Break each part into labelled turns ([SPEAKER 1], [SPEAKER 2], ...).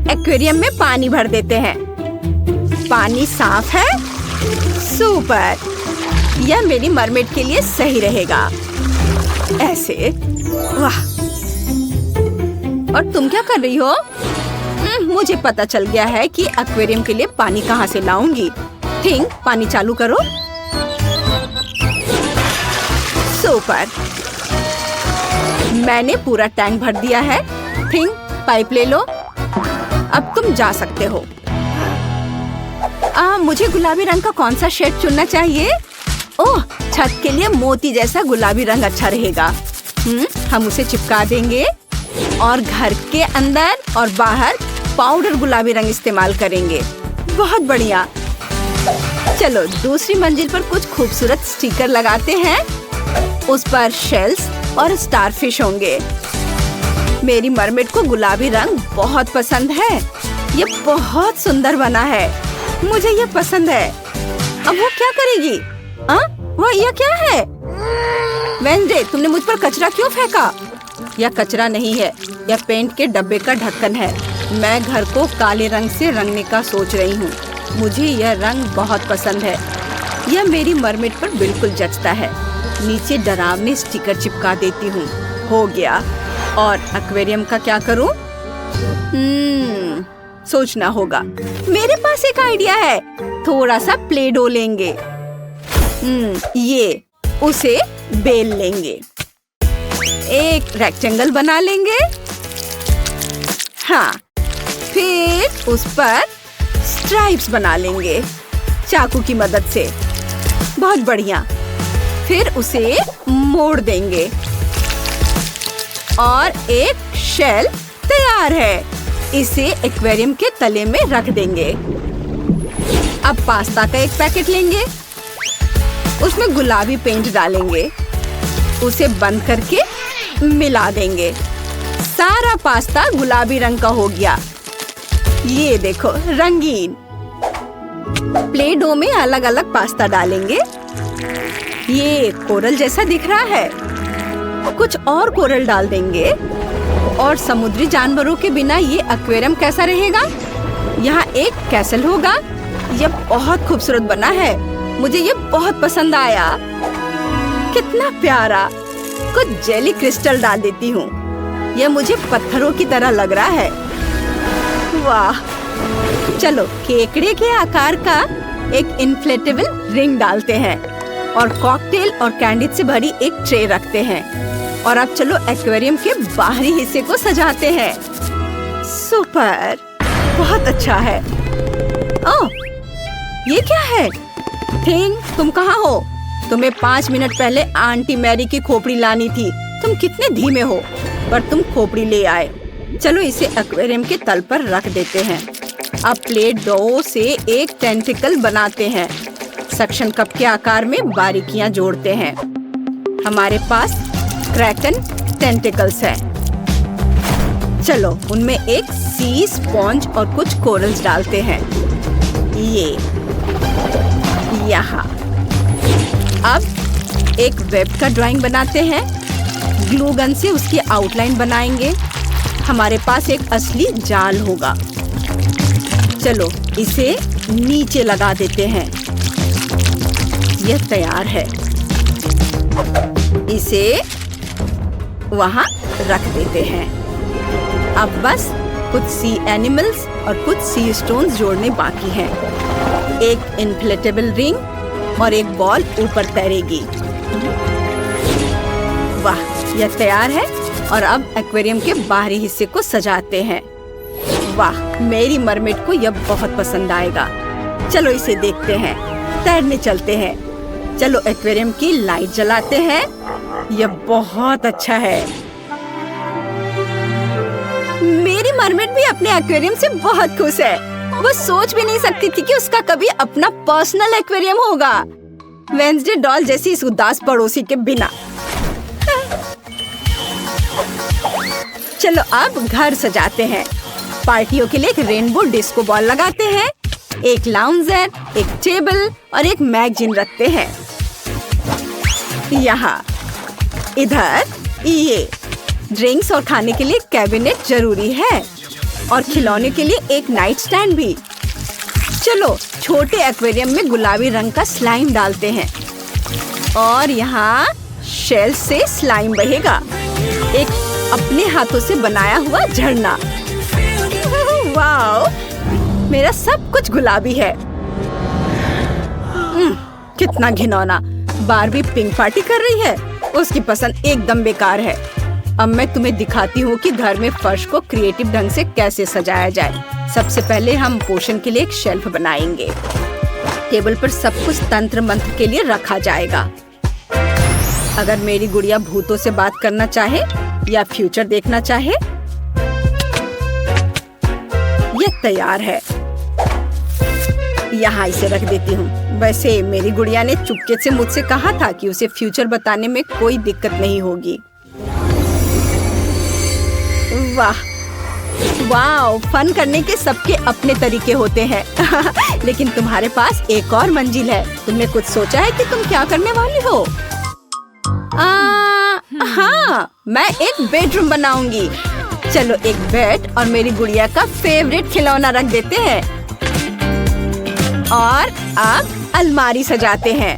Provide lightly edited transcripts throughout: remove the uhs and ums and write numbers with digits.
[SPEAKER 1] Aquarium में पानी भर देते हैं। पानी साफ है? सुपर! यह मेरी मरमेड के लिए सही रहेगा। ऐसे। वाह! और तुम क्या कर रही हो? मुझे पता चल गया है कि एक्वेरियम के लिए पानी कहाँ से लाऊंगी। थिंक, पानी चालू करो। सुपर! मैंने पूरा टैंक भर दिया है। थिंक, पाइप ले लो। अब तुम जा सकते हो। मुझे गुलाबी रंग का कौन सा शेड चुनना चाहिए? ओह, छत के लिए मोती जैसा गुलाबी रंग अच्छा रहेगा। हम उसे चिपका देंगे और घर के अंदर और बाहर पाउडर गुलाबी रंग इस्तेमाल करेंगे। बहुत बढ़िया। चलो दूसरी मंजिल पर कुछ खूबसूरत स्टिकर लगाते हैं। उस पर शेल्स और स्टारफिश होंगे। मेरी मरमेड को गुलाबी रंग बहुत पसंद है। ये बहुत सुंदर बना है। मुझे ये पसंद है। अब वो क्या करेगी? वो ये क्या है? वेंसडे, तुमने मुझ पर कचरा क्यों फेंका? यह कचरा नहीं है, यह पेंट के डब्बे का ढक्कन है। मैं घर को काले रंग से रंगने का सोच रही हूँ। मुझे यह रंग बहुत पसंद है। यह मेरी मरमेड पर बिल्कुल जचता है। नीचे डरावने स्टिकर चिपका देती हूँ। हो गया। और एक्वेरियम का क्या करूँ? सोचना होगा। मेरे पास एक आइडिया है। थोड़ा सा प्ले डो लेंगे। ये उसे बेल लेंगे। एक रेक्टेंगल बना लेंगे। हाँ, फिर उस पर स्ट्राइप्स बना लेंगे चाकू की मदद से। बहुत बढ़िया। फिर उसे मोड़ देंगे और एक शेल तैयार है। इसे एक्वेरियम के तले में रख देंगे। अब पास्ता का एक पैकेट लेंगे। उसमें गुलाबी पेंट डालेंगे। उसे बंद करके मिला देंगे। सारा पास्ता गुलाबी रंग का हो गया। ये देखो, रंगीन। प्ले डो में अलग अलग पास्ता डालेंगे। ये कोरल जैसा दिख रहा है। कुछ और कोरल डाल देंगे। और समुद्री जानवरों के बिना ये एक्वेरियम कैसा रहेगा? यहाँ एक कैसल होगा। ये बहुत खूबसूरत बना है। मुझे ये बहुत पसंद आया। कितना प्यारा। कुछ जेली क्रिस्टल डाल देती हूँ। यह मुझे पत्थरों की तरह लग रहा है। वाह! चलो केकड़े के आकार का एक इन्फ्लेटेबल रिंग डालते हैं और कॉकटेल और कैंडी से भरी एक ट्रे रखते हैं। और अब चलो एक्वेरियम के बाहरी हिस्से को सजाते हैं। सुपर! बहुत अच्छा है। ओह, ये क्या है? थिंक, तुम कहाँ हो? तुम्हें 5 मिनट पहले आंटी मैरी की खोपड़ी लानी थी। तुम कितने धीमे हो, पर तुम खोपड़ी ले आए। चलो इसे एक्वेरियम के तल पर रख देते हैं। अब प्लेट डो से एक टेंटिकल बनाते हैं। सक्शन कप के आकार में बारीकियां जोड़ते हैं। हमारे पास क्रैकन टेंटिकल्स है। चलो उनमें एक सी स्पॉन्ज और कुछ कोरल्स डालते हैं। ये यहाँ। अब एक वेब का ड्राइंग बनाते हैं। ग्लू गन से उसकी आउटलाइन बनाएंगे। हमारे पास एक असली जाल होगा। चलो इसे नीचे लगा देते हैं। यह तैयार है। इसे वहाँ रख देते हैं। अब बस कुछ सी एनिमल्स और कुछ सी स्टोन्स जोड़ने बाकी हैं। एक इन्फ्लेटेबल रिंग और एक बॉल ऊपर तैरेगी। वाह, यह तैयार है। और अब एक्वेरियम के बाहरी हिस्से को सजाते हैं। वाह, मेरी मरमेड को यह बहुत पसंद आएगा। चलो इसे देखते हैं। तैरने चलते हैं। चलो एक्वेरियम की लाइट जलाते हैं। यह बहुत अच्छा है। मेरी मरमेड भी अपने एक्वेरियम से बहुत खुश है। वो सोच भी नहीं सकती थी कि उसका कभी अपना पर्सनल एक्वेरियम होगा। वेंसडे डॉल जैसी इस उदास पड़ोसी के बिना। चलो अब घर सजाते हैं। पार्टियों के लिए एक रेनबो डिस्को बॉल लगाते हैं। एक लाउंजर, एक टेबल और एक मैगजीन रखते हैं। यहाँ इधर ये ड्रिंक्स और खाने के लिए कैबिनेट जरूरी है। और खिलौने के लिए एक नाइट स्टैंड भी। चलो छोटे एक्वेरियम में गुलाबी रंग का स्लाइम डालते हैं और यहाँ शेल से स्लाइम बहेगा। एक अपने हाथों से बनाया हुआ झरना। वाओ, मेरा सब कुछ गुलाबी है। कितना घिनौना। बारबी पिंक पार्टी कर रही है। उसकी पसंद एकदम बेकार है। अब मैं तुम्हें दिखाती हूँ कि घर में फर्श को क्रिएटिव ढंग से कैसे सजाया जाए। सबसे पहले हम पोषण के लिए एक शेल्फ बनाएंगे। टेबल पर सब कुछ तंत्र मंत्र के लिए रखा जाएगा। अगर मेरी गुड़िया भूतों से बात करना चाहे या फ्यूचर देखना चाहे, ये तैयार है। यहाँ इसे रख देती हूँ। वैसे मेरी गुड़िया ने चुपके से मुझसे कहा था कि उसे फ्यूचर बताने में कोई दिक्कत नहीं होगी। वाह वाह, फन करने के सबके अपने तरीके होते हैं। लेकिन तुम्हारे पास एक और मंजिल है। तुमने कुछ सोचा है कि तुम क्या करने वाली हो? हाँ, मैं एक बेडरूम बनाऊंगी। चलो एक बेड और मेरी गुड़िया का फेवरेट खिलौना रख देते हैं और अब अलमारी सजाते हैं।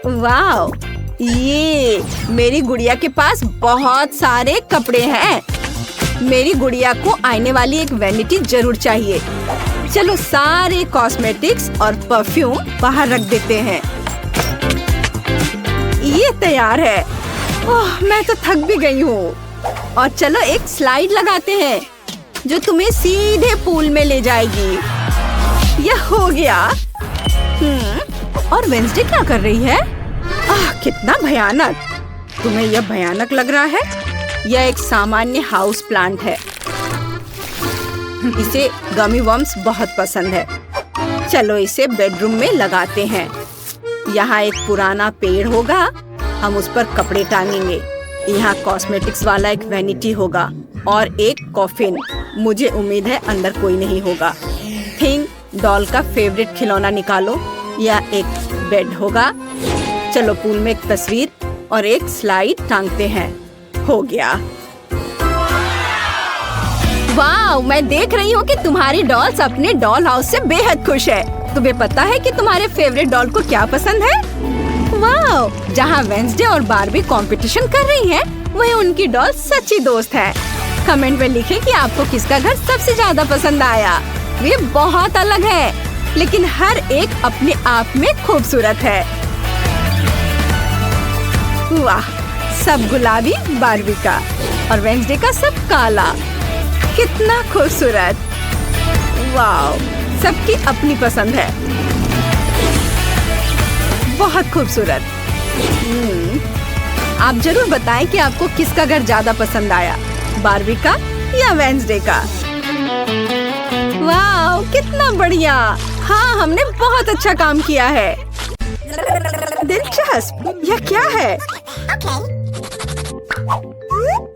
[SPEAKER 1] वाह, ये मेरी गुड़िया के पास बहुत सारे कपड़े हैं। मेरी गुड़िया को आने वाली एक वैनिटी जरूर चाहिए। चलो सारे कॉस्मेटिक्स और परफ्यूम बाहर रख देते हैं। ये तैयार है। ओह, मैं तो थक भी गई हूँ। और चलो एक स्लाइड लगाते हैं जो तुम्हें सीधे पूल में ले जाएगी। यह हो गया। और वेंसडे क्या कर रही है? कितना भयानक। तुम्हें यह भयानक लग रहा है? यह एक सामान्य हाउस प्लांट है। इसे गमी वर्म्स बहुत पसंद है। चलो इसे बेडरूम में लगाते हैं। यहाँ एक पुराना पेड़ होगा। हम उस पर कपड़े टांगेंगे। यहाँ कॉस्मेटिक्स वाला एक वैनिटी होगा और एक कॉफिन। मुझे उम्मीद है अंदर कोई नहीं होगा। थिंग डॉल का फेवरेट खिलौना निकालो। यह एक बेड होगा। चलो पूल में एक तस्वीर और एक स्लाइड टांगते हैं। हो गया। वाह, मैं देख रही हूँ कि तुम्हारी डॉल्स अपने डॉल हाउस से बेहद खुश है। तुम्हें पता है कि तुम्हारे फेवरेट डॉल को क्या पसंद है? वाह, जहाँ वेंसडे और बारबी कंपटीशन कर रही हैं, वहीं उनकी डॉल सच्ची दोस्त है। कमेंट में लिखें कि आपको किसका घर सबसे ज्यादा पसंद आया। वे बहुत अलग है, लेकिन हर एक अपने आप में खूबसूरत है। वाह, सब गुलाबी बारबी का और वेंसडे का सब काला। कितना खूबसूरत। वाह, सबकी अपनी पसंद है। बहुत खूबसूरत। आप जरूर बताएं कि आपको किसका घर ज्यादा पसंद आया, बारबी का या वेंसडे का। वाह, कितना बढ़िया। हाँ, हमने बहुत अच्छा काम किया है। दिलचस्प। यह क्या है?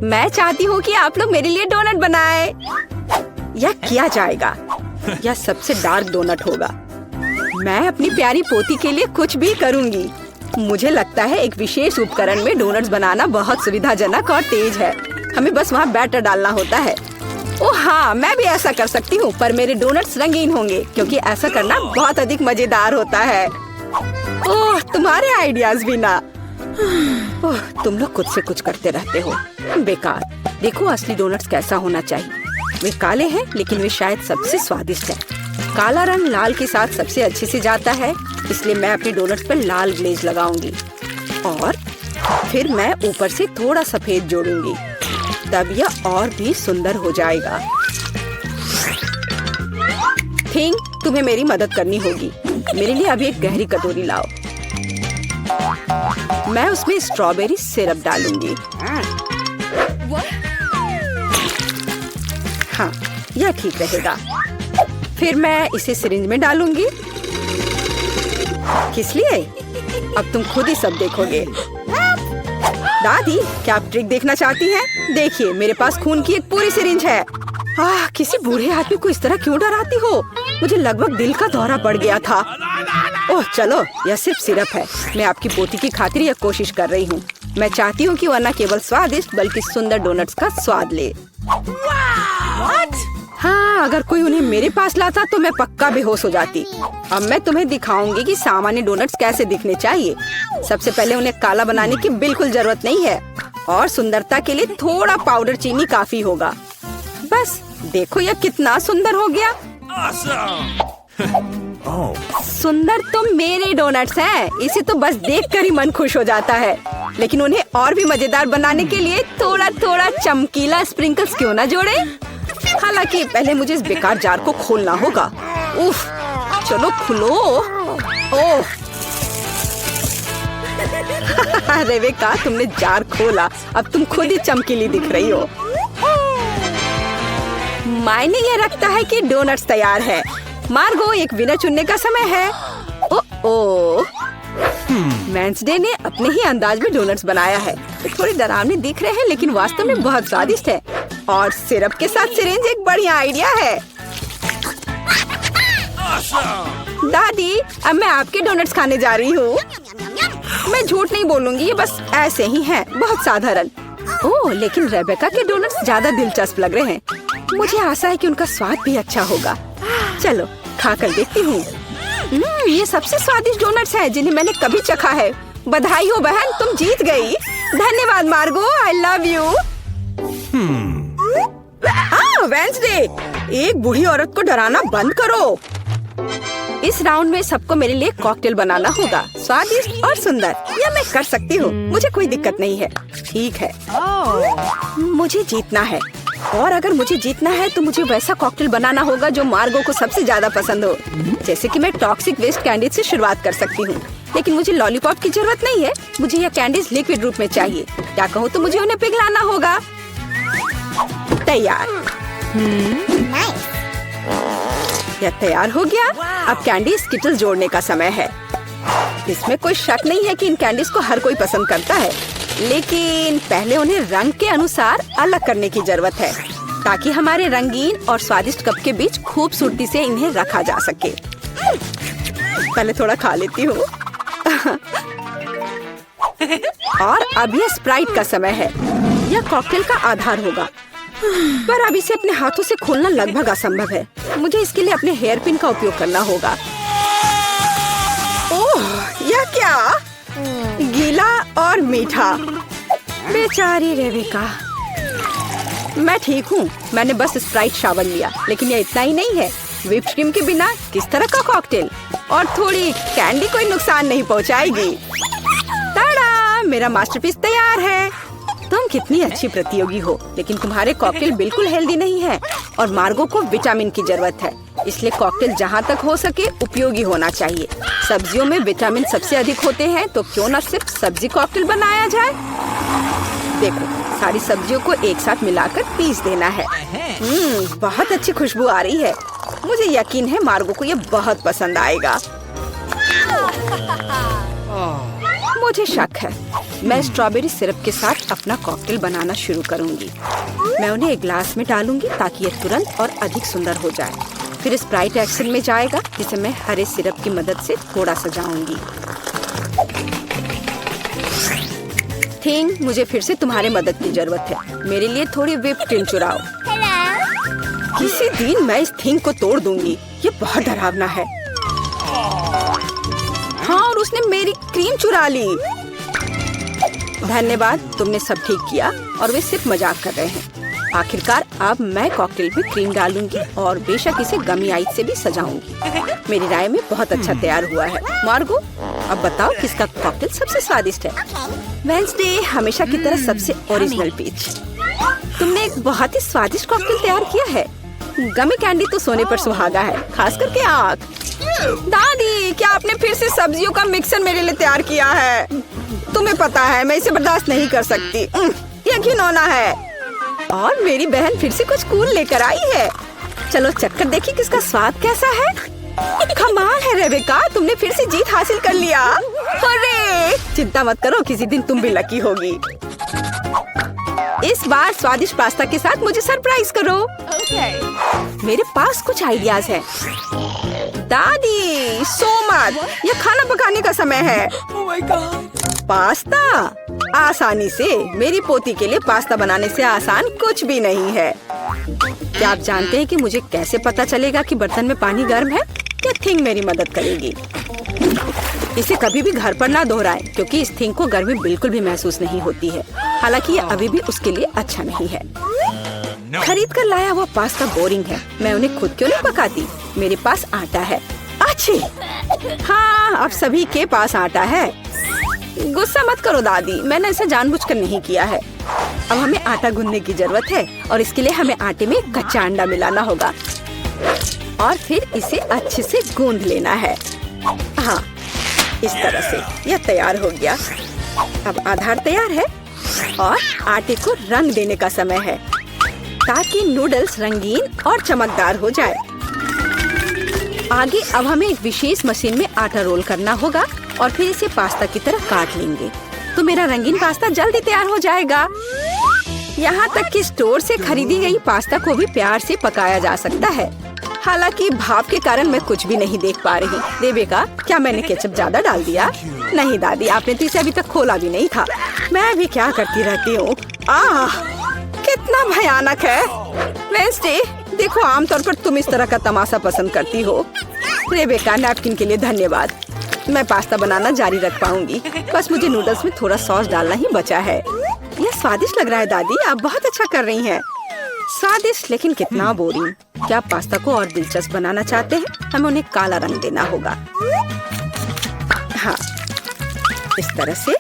[SPEAKER 1] मैं चाहती हूँ कि आप लोग मेरे लिए डोनट बनाएं। यह किया जाएगा। यह सबसे डार्क डोनट होगा। मैं अपनी प्यारी पोती के लिए कुछ भी करूँगी। मुझे लगता है एक विशेष उपकरण में डोनट्स बनाना बहुत सुविधाजनक और तेज है। हमें बस वहाँ बैटर डालना होता है। ओह हाँ, मैं भी ऐसा कर सकती हूँ, पर मेरे डोनट्स रंगीन होंगे क्योंकि ऐसा करना बहुत अधिक मजेदार होता है। ओह, तुम्हारे आइडियाज भी ना। ओह, तुम लोग खुद से कुछ करते रहते हो। बेकार। देखो असली डोनट्स कैसा होना चाहिए। वे काले हैं, लेकिन वे शायद सबसे स्वादिष्ट हैं। काला रंग लाल के साथ सबसे अच्छे से जाता है, इसलिए मैं अपने डोनट्स पर लाल ग्लेज लगाऊंगी और फिर मैं ऊपर से थोड़ा सफेद जोड़ूंगी। तब यह और भी सुंदर हो जाएगा। थिंग, तुम्हें मेरी मदद करनी होगी। मेरे लिए अभी एक गहरी कटोरी लाओ। मैं उसमें स्ट्रॉबेरी सिरप डालूंगी। हाँ, यह ठीक रहेगा। फिर मैं इसे सिरिंज में डालूंगी। किस लिए? अब तुम खुद ही सब देखोगे। दादी, क्या आप ट्रिक देखना चाहती हैं? देखिए, मेरे पास खून की एक पूरी सिरिंज है। किसी बूढ़े आदमी को इस तरह क्यों डराती हो? मुझे लगभग दिल का दौरा पड़ गया था। ओह चलो, यह सिर्फ सिरप है। मैं आपकी पोती की खातिर यह कोशिश कर रही हूँ। मैं चाहती हूँ कि वह न केवल स्वादिष्ट बल्कि सुंदर डोनट्स का स्वाद ले। अगर कोई उन्हें मेरे पास लाता तो मैं पक्का बेहोश हो जाती। अब मैं तुम्हें दिखाऊंगी कि सामान्य डोनट्स कैसे दिखने चाहिए। सबसे पहले उन्हें काला बनाने की बिल्कुल जरूरत नहीं है और सुंदरता के लिए थोड़ा पाउडर चीनी काफी होगा। बस देखो यह कितना सुंदर हो गया। सुंदर तो मेरे डोनट्स हैं, इसे तो बस देखकर ही मन खुश हो जाता है। लेकिन उन्हें और भी मजेदार बनाने के लिए थोड़ा थोड़ा चमकीला स्प्रिंकल्स क्यों ना जोड़े। हालांकि पहले मुझे इस बेकार जार को खोलना होगा। उफ, चलो खुलो। ओह रेबेका, तुमने जार खोला, अब तुम खुद ही चमकीली दिख रही हो। मायने ये रखता है कि डोनट्स तैयार है। मार्गो, एक विनर चुनने का समय है। ओ वेंसडे ने अपने ही अंदाज में डोनट्स बनाया है। थोड़े डरावने दिख रहे हैं लेकिन वास्तव में बहुत स्वादिष्ट है। और सिरप के साथ सिरिंज एक बढ़िया आइडिया है। दादी, अब मैं आपके डोनट्स खाने जा रही हूँ। मैं झूठ नहीं बोलूंगी, ये बस ऐसे ही हैं, बहुत साधारण। ओह, लेकिन रेबेका के डोनट्स ज्यादा दिलचस्प लग रहे हैं। मुझे आशा है कि उनका स्वाद भी अच्छा होगा। चलो खाकर देखती हूँ। ये सबसे स्वादिष्ट डोनट्स हैं जिन्हें मैंने कभी चखा है। बधाई हो बहन, तुम जीत गई। धन्यवाद मार्गो, आई लव यू। वेंसडे, एक बूढ़ी औरत को डराना बंद करो। इस राउंड में सबको मेरे लिए कॉकटेल बनाना होगा, स्वादिष्ट और सुंदर। यह मैं कर सकती हूँ, मुझे कोई दिक्कत नहीं है। ठीक है, मुझे जीतना है और अगर मुझे जीतना है तो मुझे वैसा कॉकटेल बनाना होगा जो मार्गो को सबसे ज्यादा पसंद हो। जैसे कि मैं टॉक्सिक वेस्ट कैंडीज से शुरुआत कर सकती हूँ, लेकिन मुझे लॉलीपॉप की जरूरत नहीं है। मुझे यह कैंडीज लिक्विड रूप में चाहिए। क्या कहूँ तो मुझे उन्हें पिघलाना होगा। तैयार। यह तैयार हो गया। अब कैंडी स्किटल्स जोड़ने का समय है। इसमें कोई शक नहीं है कि इन कैंडीज को हर कोई पसंद करता है, लेकिन पहले उन्हें रंग के अनुसार अलग करने की जरूरत है ताकि हमारे रंगीन और स्वादिष्ट कप के बीच खूबसूरती से इन्हें रखा जा सके। पहले थोड़ा खा लेती हूँ। और अब यह स्प्राइट का समय है। यह कॉकटेल का आधार होगा, पर अब इसे अपने हाथों से खोलना लगभग असंभव है। मुझे इसके लिए अपने हेयर पिन का उपयोग करना होगा। ओह, यह क्या? गीला और मीठा। बेचारी रेबेका। मैं ठीक हूँ, मैंने बस स्प्राइट शावर लिया, लेकिन यह इतना ही नहीं है। व्हिप क्रीम के बिना किस तरह का कॉकटेल? और थोड़ी कैंडी कोई नुकसान नहीं पहुँचाएगी। ताड़ा, मेरा मास्टरपीस तैयार है। तुम कितनी अच्छी प्रतियोगी हो, लेकिन तुम्हारे कॉकटेल बिल्कुल हेल्दी नहीं है और मार्गो को विटामिन की जरूरत है। इसलिए कॉकटेल जहाँ तक हो सके उपयोगी होना चाहिए। सब्जियों में विटामिन सबसे अधिक होते हैं, तो क्यों न सिर्फ सब्जी कॉकटेल बनाया जाए। देखो, सारी सब्जियों को एक साथ मिलाकर पीस देना है। बहुत अच्छी खुशबू आ रही है। मुझे यकीन है मार्गो को ये बहुत पसंद आएगा। मुझे शक है। मैं स्ट्रॉबेरी सिरप के साथ अपना कॉकटेल बनाना शुरू करूंगी। मैं उन्हें एक ग्लास में डालूंगी ताकि यह तुरंत और अधिक सुंदर हो जाए। फिर स्प्राइट एक्शन में जाएगा, जिसे मैं हरे सिरप की मदद से थोड़ा सजाऊंगी। थिंग, मुझे फिर से तुम्हारे मदद की जरूरत है। मेरे लिए थोड़ी व्हिप क्रीम चुराओ। किसी दिन मैं इस थिंग को तोड़ दूंगी। ये बहुत डरावना है। हाँ, और उसने मेरी क्रीम चुरा ली। धन्यवाद, तुमने सब ठीक किया। और वे सिर्फ मजाक कर रहे हैं। आखिरकार अब मैं कॉकटेल में क्रीम डालूंगी और बेशक इसे गमी आइस से भी सजाऊंगी। मेरी राय में बहुत अच्छा तैयार हुआ है। मार्गो, अब बताओ किसका कॉकटेल सबसे स्वादिष्ट है? वेंसडे, हमेशा की तरह सबसे ओरिजिनल पीच। तुमने एक बहुत ही स्वादिष्ट कॉकटेल तैयार किया है। गमी कैंडी तो सोने पर सुहागा है, खास करके आँख। दादी, क्या आपने फिर से सब्जियों का मिक्सर मेरे लिए तैयार किया है? तुम्हें पता है मैं इसे बर्दाश्त नहीं कर सकती। ये घिनौना है। और मेरी बहन फिर से कुछ कूल लेकर आई है। चलो चक्कर देखिए किसका स्वाद कैसा है। कमाल है रेबेका, तुमने फिर से जीत हासिल कर लिया। अरे चिंता मत करो, किसी दिन तुम भी लकी होगी। इस बार स्वादिष्ट पास्ता के साथ मुझे सरप्राइज करो। मेरे पास कुछ आइडियाज हैं। दादी, सो मत, ये खाना पकाने का समय है। पास्ता? आसानी से। मेरी पोती के लिए पास्ता बनाने से आसान कुछ भी नहीं है। क्या आप जानते हैं कि मुझे कैसे पता चलेगा कि बर्तन में पानी गर्म है? यह थिंग मेरी मदद करेगी। इसे कभी भी घर पर ना दोहराएं, क्योंकि इस थिंग को गर्मी बिल्कुल भी महसूस नहीं होती है। हालांकि यह अभी भी उसके लिए अच्छा नहीं है। खरीद कर लाया हुआ पास्ता बोरिंग है। मैं उन्हें खुद क्यों नहीं पकाती? मेरे पास आटा है। अच्छी, हाँ, अब सभी के पास आटा है। गुस्सा मत करो दादी, मैंने इसे जानबूझकर नहीं किया है। अब हमें आटा गूंदने की जरूरत है और इसके लिए हमें आटे में कच्चा अंडा मिलाना होगा और फिर इसे अच्छे से गूंद लेना है। हाँ, इस तरह से यह तैयार हो गया। अब आधार तैयार है और आटे को रंग देने का समय है ताकि नूडल्स रंगीन और चमकदार हो जाए। आगे अब हमें एक विशेष मशीन में आटा रोल करना होगा और फिर इसे पास्ता की तरह काट लेंगे तो मेरा रंगीन पास्ता जल्दी तैयार हो जाएगा। यहाँ तक कि स्टोर से खरीदी गई पास्ता को भी प्यार से पकाया जा सकता है। हालांकि भाप के कारण मैं कुछ भी नहीं देख पा रही। रेबेका, क्या मैंने केचप ज्यादा डाल दिया? नहीं दादी, आपने तो इसे अभी तक खोला भी नहीं था। मैं भी क्या करती रहती हूँ। कितना भयानक है। वेंसडे, देखो, आमतौर पर तुम इस तरह का तमाशा पसंद करती हो। रेबेका, नैपकिन के लिए धन्यवाद। मैं पास्ता बनाना जारी रख पाऊंगी। बस मुझे नूडल्स में थोड़ा सॉस डालना ही बचा है। यह स्वादिष्ट लग रहा है दादी, आप बहुत अच्छा कर रही हैं। स्वादिष्ट, लेकिन कितना बोरिंग। क्या आप पास्ता को और दिलचस्प बनाना चाहते हैं? हमें उन्हें काला रंग देना होगा। हाँ, इस तरह से।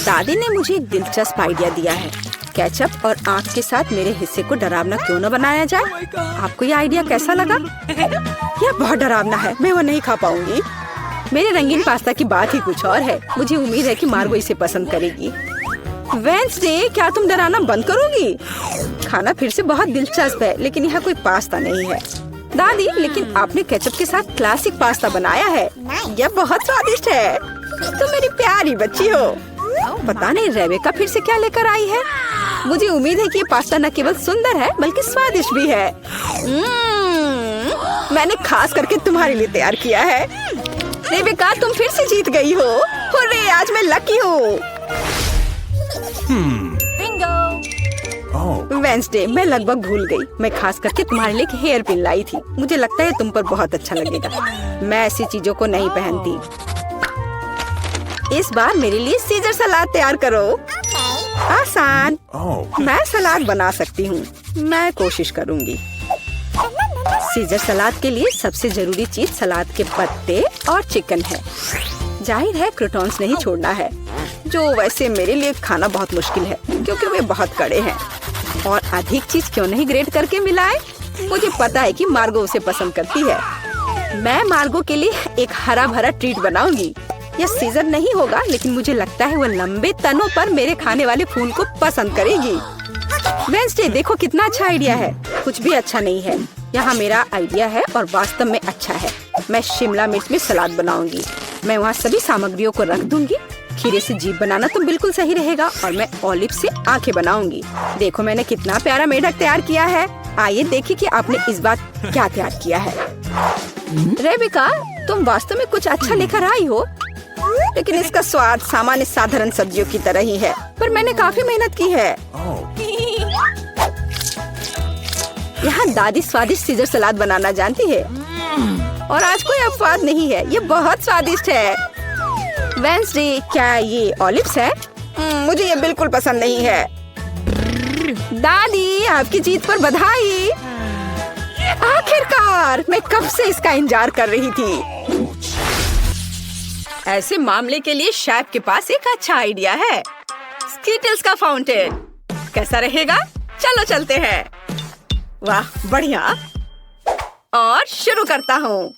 [SPEAKER 1] दादी ने मुझे एक दिलचस्प आइडिया दिया है। केचप और आँख के साथ मेरे हिस्से को डरावना क्यों न बनाया जाए? आपको यह आइडिया कैसा लगा? यह बहुत डरावना है, मैं वो नहीं खा पाऊंगी। मेरे रंगीन पास्ता की बात ही कुछ और है। मुझे उम्मीद है कि मार्गो इसे पसंद करेगी। वेंसडे, क्या तुम डराना बंद करोगी? खाना फिर से बहुत दिलचस्प है, लेकिन यहाँ कोई पास्ता नहीं है। दादी, लेकिन आपने केचप के साथ क्लासिक पास्ता बनाया है। यह बहुत स्वादिष्ट है। तुम मेरी प्यारी बच्ची हो। पता नहीं रेबेका फिर से क्या लेकर आई है। मुझे उम्मीद है कि ये पास्ता न केवल सुंदर है बल्कि स्वादिष्ट भी है। मैंने खास करके तुम्हारे लिए तैयार किया है। रेबेका, तुम फिर से जीत गई हो। हुर्रे, आज मैं लकी हूँ। वेंसडे, मैं लगभग भूल गई। मैं खास करके तुम्हारे लिए एक हेयर पिन लाई थी। मुझे लगता है तुम पर बहुत अच्छा लगेगा। मैं ऐसी चीजों को नहीं पहनती। इस बार मेरे लिए सीजर सलाद तैयार करो। आसान। मैं सलाद बना सकती हूँ। मैं कोशिश करूँगी। सीजर सलाद के लिए सबसे जरूरी चीज सलाद के पत्ते और चिकन है। जाहिर है क्रूटॉन्स नहीं छोड़ना है, जो वैसे मेरे लिए खाना बहुत मुश्किल है क्योंकि वे बहुत कड़े हैं। और अधिक चीज क्यों नहीं ग्रेट करके मिलाए? मुझे पता है कि मार्गो उसे पसंद करती है। मैं मार्गो के लिए एक हरा भरा ट्रीट बनाऊंगी। यह सीजर नहीं होगा, लेकिन मुझे लगता है वो लंबे तनों पर मेरे खाने वाले फूल को पसंद करेगी। वेंसडे, देखो कितना अच्छा आइडिया है। कुछ भी अच्छा नहीं है। यहाँ मेरा आइडिया है और वास्तव में अच्छा है। मैं शिमला मिर्च में सलाद बनाऊंगी। मैं वहाँ सभी सामग्रियों को रख दूंगी। खीरे से जीभ बनाना तो बिल्कुल सही रहेगा और मैं ऑलिव से आंखें बनाऊंगी। देखो मैंने कितना प्यारा मेढक तैयार किया है। आइए देखिए कि आपने इस बार क्या तैयार किया है। रेबेका, तुम वास्तव में कुछ अच्छा लेकर आई हो, लेकिन इसका स्वाद सामान्य साधारण सब्जियों की तरह ही है। पर मैंने काफी मेहनत की है। यहाँ दादी स्वादिष्ट सीजर सलाद बनाना जानती है और आज कोई अपवाद नहीं है। ये बहुत स्वादिष्ट है। वेंसडे, क्या ये ऑलिव्स है? मुझे ये बिल्कुल पसंद नहीं है। दादी, आपकी जीत पर बधाई। आखिरकार, मैं कब से इसका इंतजार कर रही थी। ऐसे मामले के लिए शेफ के पास एक अच्छा आइडिया है। स्कीटल्स का फाउंटेन कैसा रहेगा? चलो चलते हैं। वाह, बढ़िया। और शुरू करता हूँ।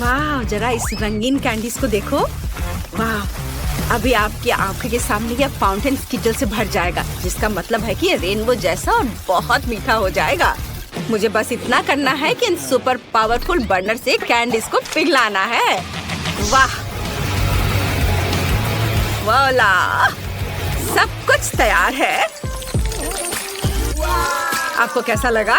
[SPEAKER 1] वाह, जरा इस रंगीन कैंडीज को देखो। वाह, अभी आपकी आंखों के सामने यह फाउंटेन स्कीटल से भर जाएगा, जिसका मतलब है कि ये रेनबो जैसा और बहुत मीठा हो जाएगा। मुझे बस इतना करना है कि इन सुपर पावरफुल बर्नर से कैंडीज को पिघलाना है। वाह, वाला, सब कुछ तैयार है। आपको कैसा लगा?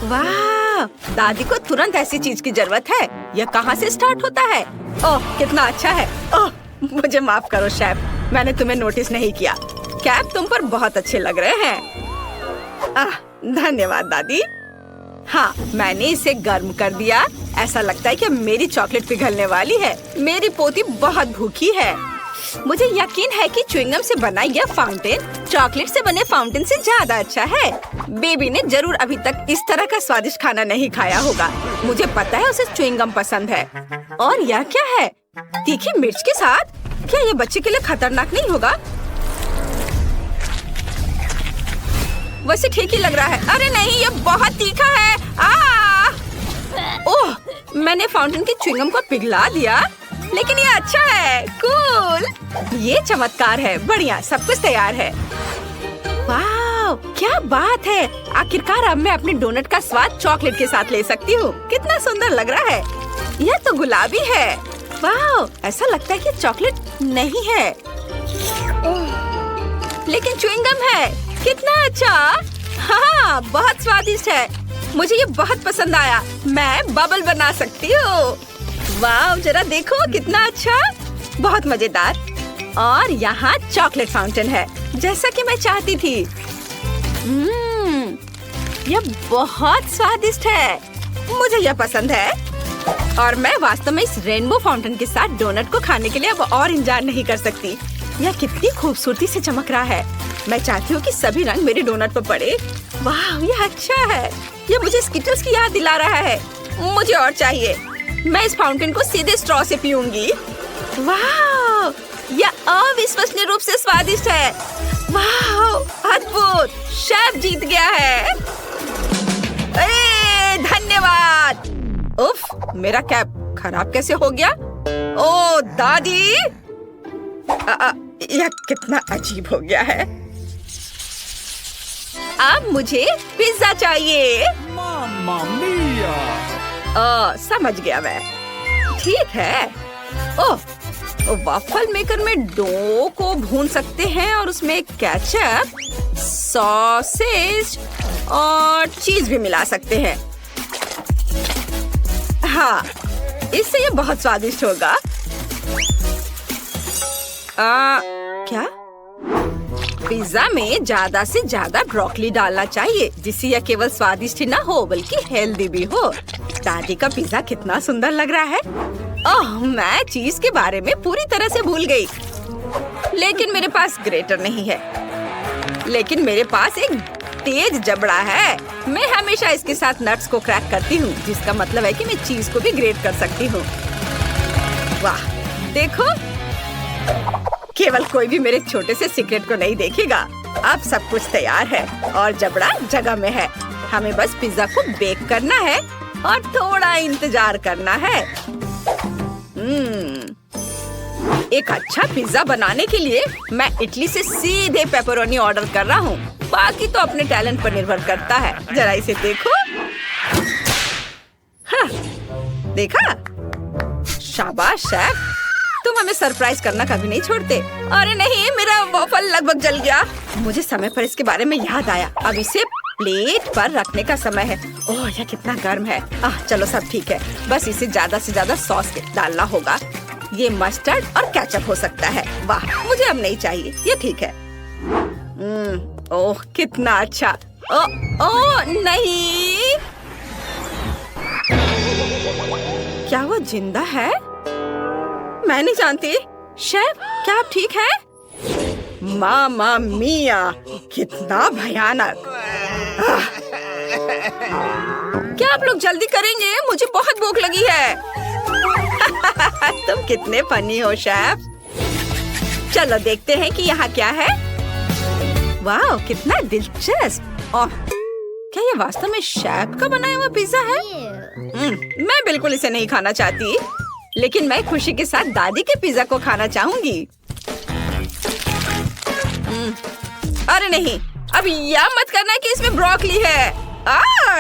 [SPEAKER 1] वाह, दादी को तुरंत ऐसी चीज की जरूरत है। यह कहाँ से स्टार्ट होता है? ओह, कितना अच्छा है। ओह, मुझे माफ करो शेफ, मैंने तुम्हें नोटिस नहीं किया। कैप तुम पर बहुत अच्छे लग रहे हैं। धन्यवाद दादी। हाँ, मैंने इसे गर्म कर दिया। ऐसा लगता है कि मेरी चॉकलेट पिघलने वाली है। मेरी पोती बहुत भूखी है। मुझे यकीन है कि च्युइंगम से बना यह फाउंटेन चॉकलेट से बने फाउंटेन से ज्यादा अच्छा है। बेबी ने जरूर अभी तक इस तरह का स्वादिष्ट खाना नहीं खाया होगा। मुझे पता है उसे च्युइंगम पसंद है। और यह क्या है? तीखी मिर्च के साथ? क्या ये बच्चे के लिए खतरनाक नहीं होगा? वैसे ठीक ही लग रहा है। अरे नहीं, ये बहुत तीखा है। ओह, मैंने फाउंटेन के च्युइंगम को पिघला दिया, लेकिन ये अच्छा है। कूल, ये चमत्कार है। बढ़िया, सब कुछ तैयार है। वाह, क्या बात है। आखिरकार अब मैं अपने डोनट का स्वाद चॉकलेट के साथ ले सकती हूँ। कितना सुंदर लग रहा है। यह तो गुलाबी है। वाह, ऐसा लगता है कि चॉकलेट नहीं है लेकिन च्युइंगम है। कितना अच्छा। हाँ, बहुत स्वादिष्ट है। मुझे ये बहुत पसंद आया। मैं बबल बना सकती हूँ। वाह, जरा देखो कितना अच्छा। बहुत मजेदार। और यहाँ चॉकलेट फाउंटेन है, जैसा कि मैं चाहती थी। यह बहुत स्वादिष्ट है। मुझे यह पसंद है। और मैं वास्तव में इस रेनबो फाउंटेन के साथ डोनट को खाने के लिए अब और इंतजार नहीं कर सकती। यह कितनी खूबसूरती से चमक रहा है। मैं चाहती हूँ कि सभी रंग मेरे डोनट पर पड़े। वाह, यह अच्छा है। यह मुझे स्किटल्स की याद दिला रहा है। मुझे और चाहिए। मैं इस फाउंटेन को सीधे स्ट्रॉ से पीऊंगी। वाह, यह अविश्वसनीय रूप से स्वादिष्ट है। वाह, अद्भुत। शेफ जीत गया है। अरे धन्यवाद। उफ, मेरा कैप खराब कैसे हो गया? ओ दादी, यह कितना अजीब हो गया है। अब मुझे पिज्जा चाहिए।
[SPEAKER 2] मामा मिया।
[SPEAKER 1] समझ गया मैं। ठीक है। ओह, वॉफल मेकर में डो को भून सकते हैं और उसमें केचप, सॉसेज और चीज भी मिला सकते हैं। हाँ, इससे ये बहुत स्वादिष्ट होगा। क्या? पिज्जा में ज्यादा से ज्यादा ब्रोकली डालना चाहिए, जिससे यह केवल स्वादिष्ट ही ना हो बल्कि हेल्दी भी हो। दादी का पिज्जा कितना सुंदर लग रहा है। ओह, मैं चीज के बारे में पूरी तरह से भूल गई। लेकिन मेरे पास ग्रेटर नहीं है। लेकिन मेरे पास एक तेज जबड़ा है। मैं हमेशा इसके साथ नट्स को क्रैक करती हूँ, जिसका मतलब है कि मैं चीज को भी ग्रेट कर सकती हूँ। वाह, देखो, केवल कोई भी मेरे छोटे से सीक्रेट को नहीं देखेगा। अब सब कुछ तैयार है और जबड़ा जगह में है। हमें बस पिज्जा को बेक करना है और थोड़ा इंतजार करना है। एक अच्छा पिज्जा बनाने के लिए मैं इटली से सीधे पेपरोनी ऑर्डर कर रहा हूँ। बाकी तो अपने टैलेंट पर निर्भर करता है। जरा इसे देखो। हाँ, देखा? शाबाश शेफ, तुम हमें सरप्राइज करना कभी नहीं छोड़ते। अरे नहीं, मेरा वॉफल लगभग जल गया। मुझे समय पर इसके बारे में याद आया। अब इसे प्लेट पर रखने का समय है। ओह, यह कितना गर्म है। चलो सब ठीक है। बस इसे ज्यादा से ज्यादा सॉस डालना होगा। ये मस्टर्ड और केचप हो सकता है। वाह, मुझे अब नहीं चाहिए। ये ठीक है। ओह, कितना अच्छा। ओह नहीं, क्या वो जिंदा है? मैं नहीं जानती। शेफ, क्या आप ठीक हैं? मामा मिया, कितना भयानक। क्या आप लोग जल्दी करेंगे? मुझे बहुत भूख लगी है। तुम कितने फनी हो शेफ। चलो देखते हैं कि यहाँ क्या है। वाह, कितना दिलचस्प। ओह, क्या ये वास्तव में शेफ का बनाया हुआ पिज्जा है? मैं बिल्कुल इसे नहीं खाना चाहती, लेकिन मैं खुशी के साथ दादी के पिज्जा को खाना चाहूंगी। अरे नहीं, अब यह मत करना कि इसमें ब्रोकली है।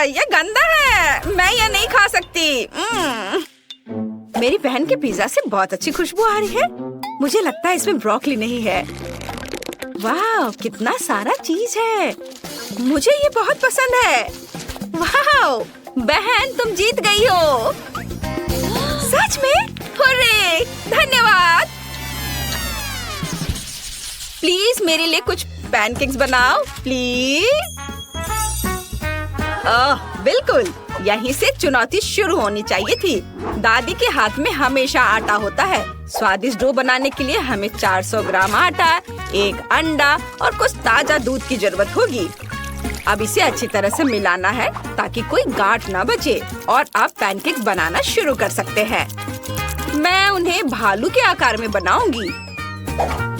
[SPEAKER 1] यह गंदा है। मैं यह नहीं खा सकती। मेरी बहन के पिज्जा से बहुत अच्छी खुशबू आ रही है। मुझे लगता है इसमें ब्रोकली नहीं है। वाह, कितना सारा चीज है। मुझे ये बहुत पसंद है। वाह, बहन तुम जीत गई हो। सच में? हुर्रे! धन्यवाद। प्लीज मेरे लिए कुछ पैनकेक्स बनाओ प्लीज। ओह बिल्कुल, यहीं से चुनौती शुरू होनी चाहिए थी। दादी के हाथ में हमेशा आटा होता है। स्वादिष्ट डो बनाने के लिए हमें 400 ग्राम आटा, 1 अंडा और कुछ ताजा दूध की जरूरत होगी। अब इसे अच्छी तरह से मिलाना है ताकि कोई गांठ न बचे और आप पैनकेक्स बनाना शुरू कर सकते हैं। मैं उन्हें भालू के आकार में बनाऊंगी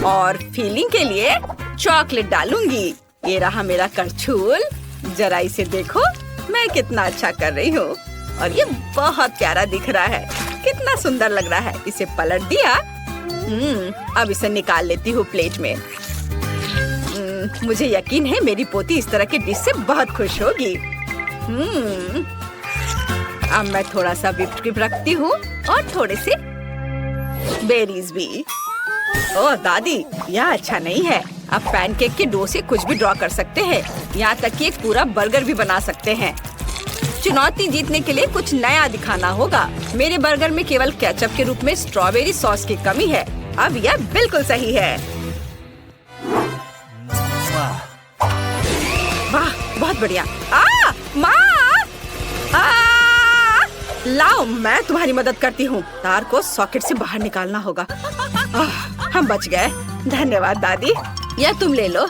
[SPEAKER 1] और फिलिंग के लिए चॉकलेट डालूंगी। ये रहा मेरा करछुल, जरा इसे देखो, मैं कितना अच्छा कर रही हूँ और ये बहुत प्यारा दिख रहा है। कितना सुंदर लग रहा है। इसे पलट दिया। अब इसे निकाल लेती हूँ प्लेट में। मुझे यकीन है मेरी पोती इस तरह के डिश से बहुत खुश होगी। अब मैं थोड़ा सा व्हिप्ड क्रीम रखती हूँ और थोड़े से बेरीज भी। ओह दादी, यह अच्छा नहीं है। आप पैनकेक के डो से कुछ भी ड्रॉ कर सकते हैं, यहाँ तक कि एक पूरा बर्गर भी बना सकते हैं। चुनौती जीतने के लिए कुछ नया दिखाना होगा। मेरे बर्गर में केवल केचप के रूप में स्ट्रॉबेरी सॉस की कमी है। अब यह बिल्कुल सही है। वाह, बहुत बढ़िया। माँ! लाओ, मैं तुम्हारी मदद करती हूँ। तार को सॉकेट से बाहर निकालना होगा। हम बच गए। धन्यवाद दादी। यह तुम ले लो।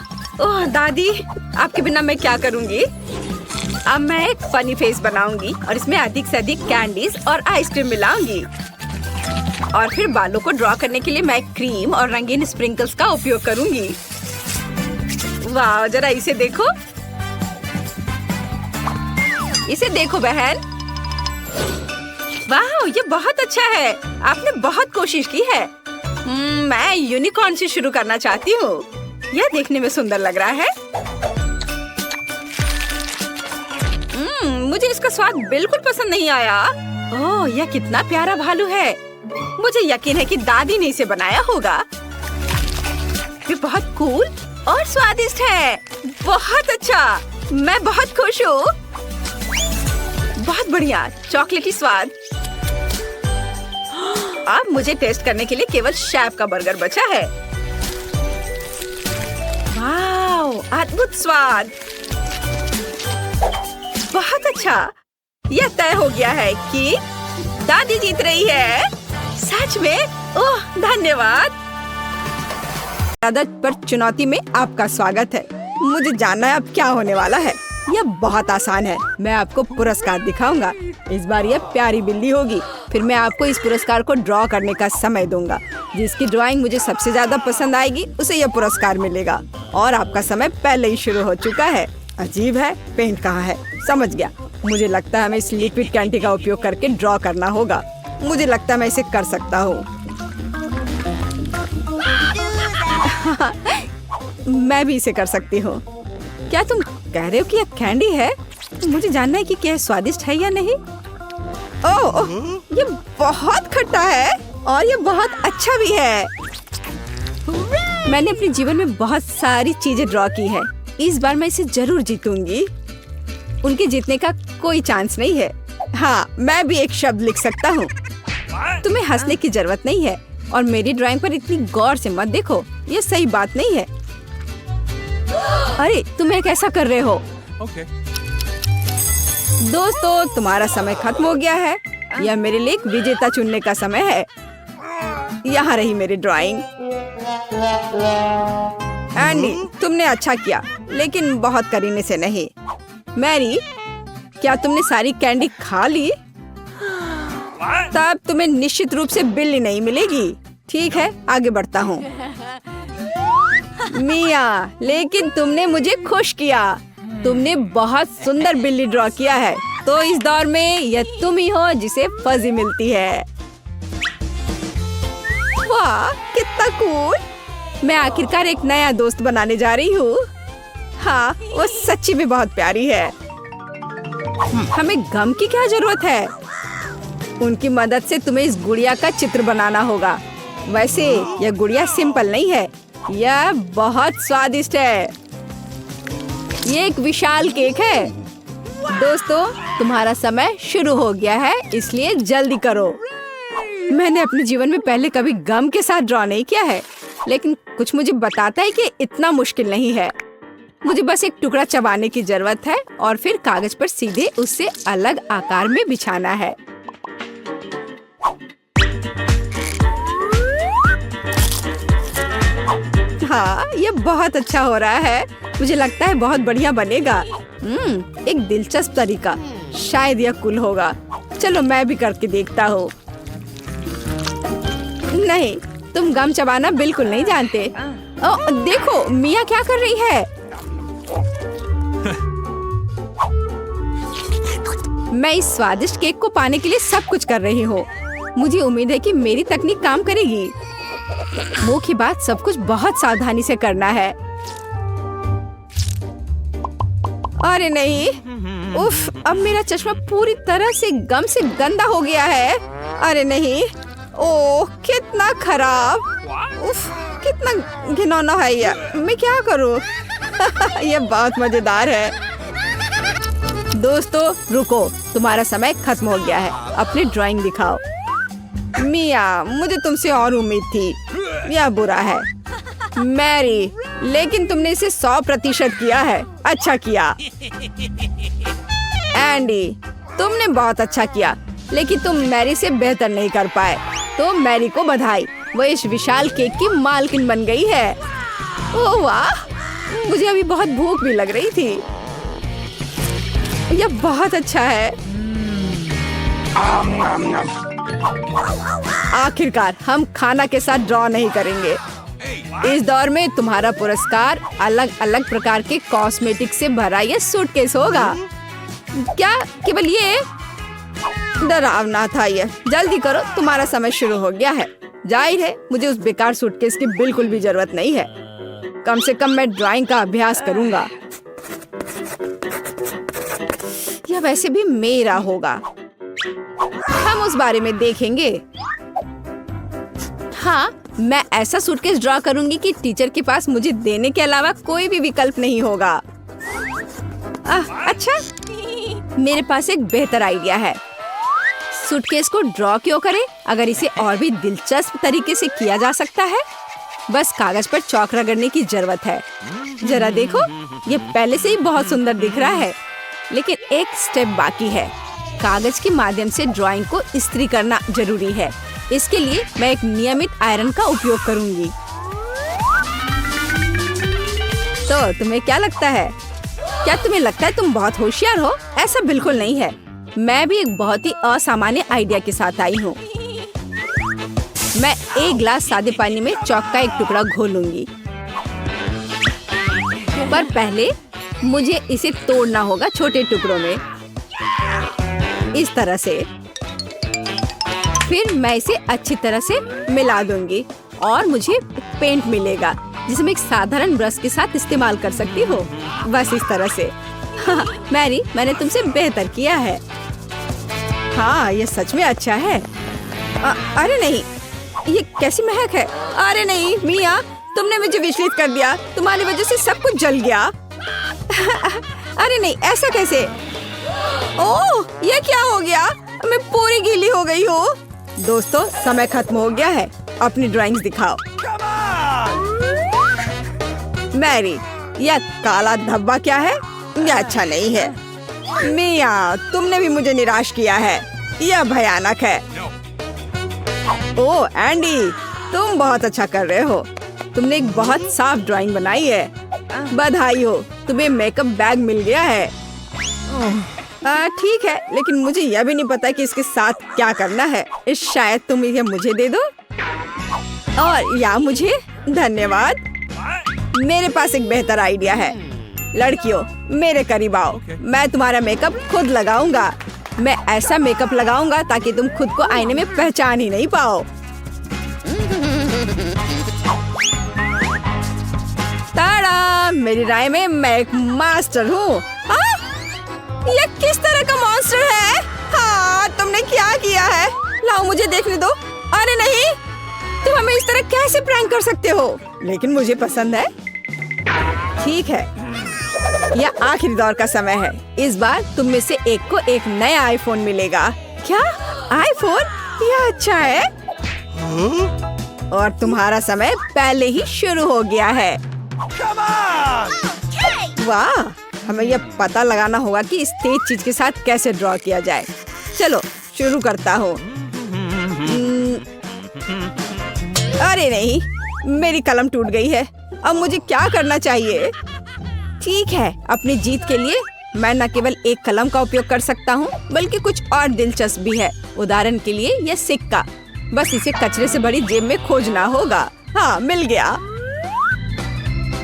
[SPEAKER 1] ओह दादी, आपके बिना मैं क्या करूँगी? अब मैं एक फनी फेस बनाऊंगी और इसमें अधिक से अधिक कैंडीज और आइसक्रीम मिलाऊंगी। और फिर बालों को ड्रॉ करने के लिए मैं क्रीम और रंगीन स्प्रिंकल्स का उपयोग करूंगी। वाह, जरा इसे देखो। इसे देखो बहन। वाह, ये बहुत अच्छा है। आपने बहुत कोशिश की है। मैं यूनिकॉर्न से शुरू करना चाहती हूँ। यह देखने में सुंदर लग रहा है। मुझे इसका स्वाद बिल्कुल पसंद नहीं आया। ओह, यह कितना प्यारा भालू है। मुझे यकीन है कि दादी ने इसे बनाया होगा। ये बहुत कूल और स्वादिष्ट है। बहुत अच्छा, मैं बहुत खुश हूँ। बहुत बढ़िया, चॉकलेटी स्वाद। अब मुझे टेस्ट करने के लिए केवल शेफ का बर्गर बचा है। वाह, अद्भुत स्वाद। बहुत अच्छा। यह तय हो गया है कि दादी जीत रही है। सच में? ओह, धन्यवाद। आदत पर चुनौती में आपका स्वागत है। मुझे जानना है अब क्या होने वाला है। यह बहुत आसान है। मैं आपको पुरस्कार दिखाऊंगा। इस बार यह प्यारी बिल्ली होगी। फिर मैं आपको इस पुरस्कार को ड्रॉ करने का समय दूंगा। जिसकी ड्राइंग मुझे सबसे ज्यादा पसंद आएगी उसे यह पुरस्कार मिलेगा। और आपका समय पहले ही शुरू हो चुका है। अजीब है, पेंट कहाँ है? समझ गया। मुझे लगता है हमें इस लिक्विड कैंडी का उपयोग करके ड्रॉ करना होगा। मुझे लगता है मैं इसे कर सकता हूँ। मैं भी इसे कर सकती हूँ। क्या तुम कह रहे हो कि यह कैंडी है? मुझे जानना है कि क्या स्वादिष्ट है या नहीं। ओह, ये बहुत खट्टा है और ये बहुत अच्छा भी है। मैंने अपने जीवन में बहुत सारी चीजें ड्रॉ की है। इस बार मैं इसे जरूर जीतूंगी। उनके जीतने का कोई चांस नहीं है। हाँ, मैं भी एक शब्द लिख सकता हूँ। तुम्हें हंसने की जरूरत नहीं है और मेरी ड्राइंग पर इतनी गौर से मत देखो। ये सही बात नहीं है। अरे, तुम एक ऐसा कर रहे हो। दोस्तों, तुम्हारा समय खत्म हो गया है। यह मेरे लिए एक विजेता चुनने का समय है। यहाँ रही मेरी ड्राइंग। एंडी, तुमने अच्छा किया, लेकिन बहुत करीने से नहीं। मैरी, क्या तुमने सारी कैंडी खा ली? तब तुम्हें निश्चित रूप से बिल्ली नहीं मिलेगी। ठीक है, आगे बढ़ता हूँ। मिया, लेकिन तुमने मुझे खुश किया। तुमने बहुत सुंदर बिल्ली ड्रॉ किया है। तो इस दौर में यह तुम ही हो जिसे फजी मिलती है। वाह, कितना कूल। मैं आखिरकार एक नया दोस्त बनाने जा रही हूँ। हाँ, वो सच्ची में बहुत प्यारी है। हमें गम की क्या जरूरत है? उनकी मदद से तुम्हें इस गुड़िया का चित्र बनाना होगा। वैसे यह गुड़िया सिंपल नहीं है, यह बहुत स्वादिष्ट है। ये एक विशाल केक है। दोस्तों, तुम्हारा समय शुरू हो गया है, इसलिए जल्दी करो। मैंने अपने जीवन में पहले कभी गम के साथ ड्रॉ नहीं किया है, लेकिन कुछ मुझे बताता है कि इतना मुश्किल नहीं है। मुझे बस एक टुकड़ा चबाने की जरूरत है और फिर कागज पर सीधे उससे अलग आकार में बिछाना है। हाँ, ये बहुत अच्छा हो रहा है। मुझे लगता है बहुत बढ़िया बनेगा। एक दिलचस्प तरीका, शायद यह कूल होगा। चलो मैं भी करके देखता हूँ। नहीं, तुम गम चबाना बिल्कुल नहीं जानते। देखो मिया क्या कर रही है। मैं इस स्वादिष्ट केक को पाने के लिए सब कुछ कर रही हूँ। मुझे उम्मीद है कि मेरी तकनीक काम करेगी। मुंह की बात सब कुछ बहुत सावधानी से करना है। अरे नहीं, उफ, अब मेरा चश्मा पूरी तरह से गम से गंदा हो गया है। अरे नहीं, ओह कितना खराब। उफ, कितना घिनौना है ये। मैं क्या करूँ? ये बहुत मजेदार है। दोस्तों रुको, तुम्हारा समय खत्म हो गया है। अपनी ड्राइंग दिखाओ। मिया, मुझे तुमसे और उम्मीद थी। यह बुरा है। मैरी, लेकिन तुमने इसे 100% किया है। अच्छा किया। एंडी, तुमने बहुत अच्छा किया, लेकिन तुम मैरी से बेहतर नहीं कर पाए। तो मैरी को बधाई, वो इस विशाल केक की मालकिन बन गई है। ओह वाह, मुझे अभी बहुत भूख भी लग रही थी। यह बहुत अच्छा है। आखिरकार हम खाना के साथ ड्रॉ नहीं करेंगे। इस दौर में तुम्हारा पुरस्कार अलग अलग प्रकार के कॉस्मेटिक से भरा ये सूटकेस होगा। क्या केवल ये? डरावना था ये। जल्दी करो, तुम्हारा समय शुरू हो गया है। जाहिर है मुझे उस बेकार सूटकेस की बिल्कुल भी जरूरत नहीं है। कम से कम मैं ड्राइंग का अभ्यास करूंगा। यह वैसे भी मेरा होगा। हम उस बारे में देखेंगे। हाँ, मैं ऐसा सूटकेस ड्रॉ करूंगी कि टीचर के पास मुझे देने के अलावा कोई भी विकल्प नहीं होगा। अच्छा, मेरे पास एक बेहतर आइडिया है। सूटकेस को ड्रॉ क्यों करें अगर इसे और भी दिलचस्प तरीके से किया जा सकता है। बस कागज पर चौक रगड़ने की जरूरत है। जरा देखो, ये पहले से ही बहुत सुंदर दिख रहा है, लेकिन एक स्टेप बाकी है। कागज के माध्यम से ड्राइंग को इस्त्री करना जरूरी है। इसके लिए मैं एक नियमित आयरन का उपयोग करूंगी। तो तुम्हें क्या लगता है? क्या तुम्हें लगता है तुम बहुत होशियार हो? ऐसा बिल्कुल नहीं है। मैं भी एक बहुत ही असामान्य आइडिया के साथ आई हूँ। मैं एक गिलास सादे पानी में चॉक का एक टुकड़ा घोलूंगी, पर पहले मुझे इसे तोड़ना होगा छोटे टुकड़ों में, इस तरह से। फिर मैं इसे अच्छी तरह से मिला दूंगी और मुझे पेंट मिलेगा जिसे मैं एक साधारण ब्रश के साथ इस्तेमाल कर सकती हूँ। बस इस तरह से। हाँ, मैरी, मैंने तुमसे बेहतर किया है। हाँ, ये सच में अच्छा है। अरे नहीं, ये कैसी महक है। अरे नहीं मिया, तुमने मुझे विचलित कर दिया। तुम्हारी वजह से सब कुछ जल गया। अरे नहीं, ऐसा कैसे? ओह, ये क्या हो गया? मैं पूरी गीली हो गई हूँ। दोस्तों, समय खत्म हो गया है। अपनी ड्राइंग्स दिखाओ। मैरी, यह काला धब्बा क्या है? यह अच्छा नहीं है। मिया, तुमने भी मुझे निराश किया है। यह भयानक है। ओह एंडी, तुम बहुत अच्छा कर रहे हो। तुमने एक बहुत साफ ड्राइंग बनाई है। बधाई हो, तुम्हें मेकअप बैग मिल गया है। ठीक है, लेकिन मुझे यह भी नहीं पता कि इसके साथ क्या करना है। शायद तुम इसे मुझे दे दो। और या मुझे? धन्यवाद। मेरे पास एक बेहतर आइडिया है। लड़कियों, मेरे करीब आओ। मैं तुम्हारा मेकअप खुद लगाऊंगा। मैं ऐसा मेकअप लगाऊंगा ताकि तुम खुद को आईने में पहचान ही नहीं पाओ। ताड़ा! मेरी राय में मैं एक मास्टर हूँ। ये किस तरह का मॉन्स्टर है? हाँ, तुमने क्या किया है? लाओ मुझे देखने दो। अरे नहीं, तुम हमें इस तरह कैसे प्रैंक कर सकते हो? लेकिन मुझे पसंद है। ठीक है, यह आखिरी दौर का समय है। इस बार तुम में से एक को एक नया आईफोन मिलेगा। क्या आईफोन? यह अच्छा है। और तुम्हारा समय पहले ही शुरू हो गया है। वाह, हमें यह पता लगाना होगा कि इस तेज चीज के साथ कैसे ड्रॉ किया जाए। चलो शुरू करता हूँ। अरे नहीं, मेरी कलम टूट गई है। अब मुझे क्या करना चाहिए? ठीक है, अपनी जीत के लिए मैं न केवल एक कलम का उपयोग कर सकता हूँ बल्कि कुछ और दिलचस्प भी है। उदाहरण के लिए यह सिक्का, बस इसे कचरे से भरी जेब में खोजना होगा। हाँ, मिल गया।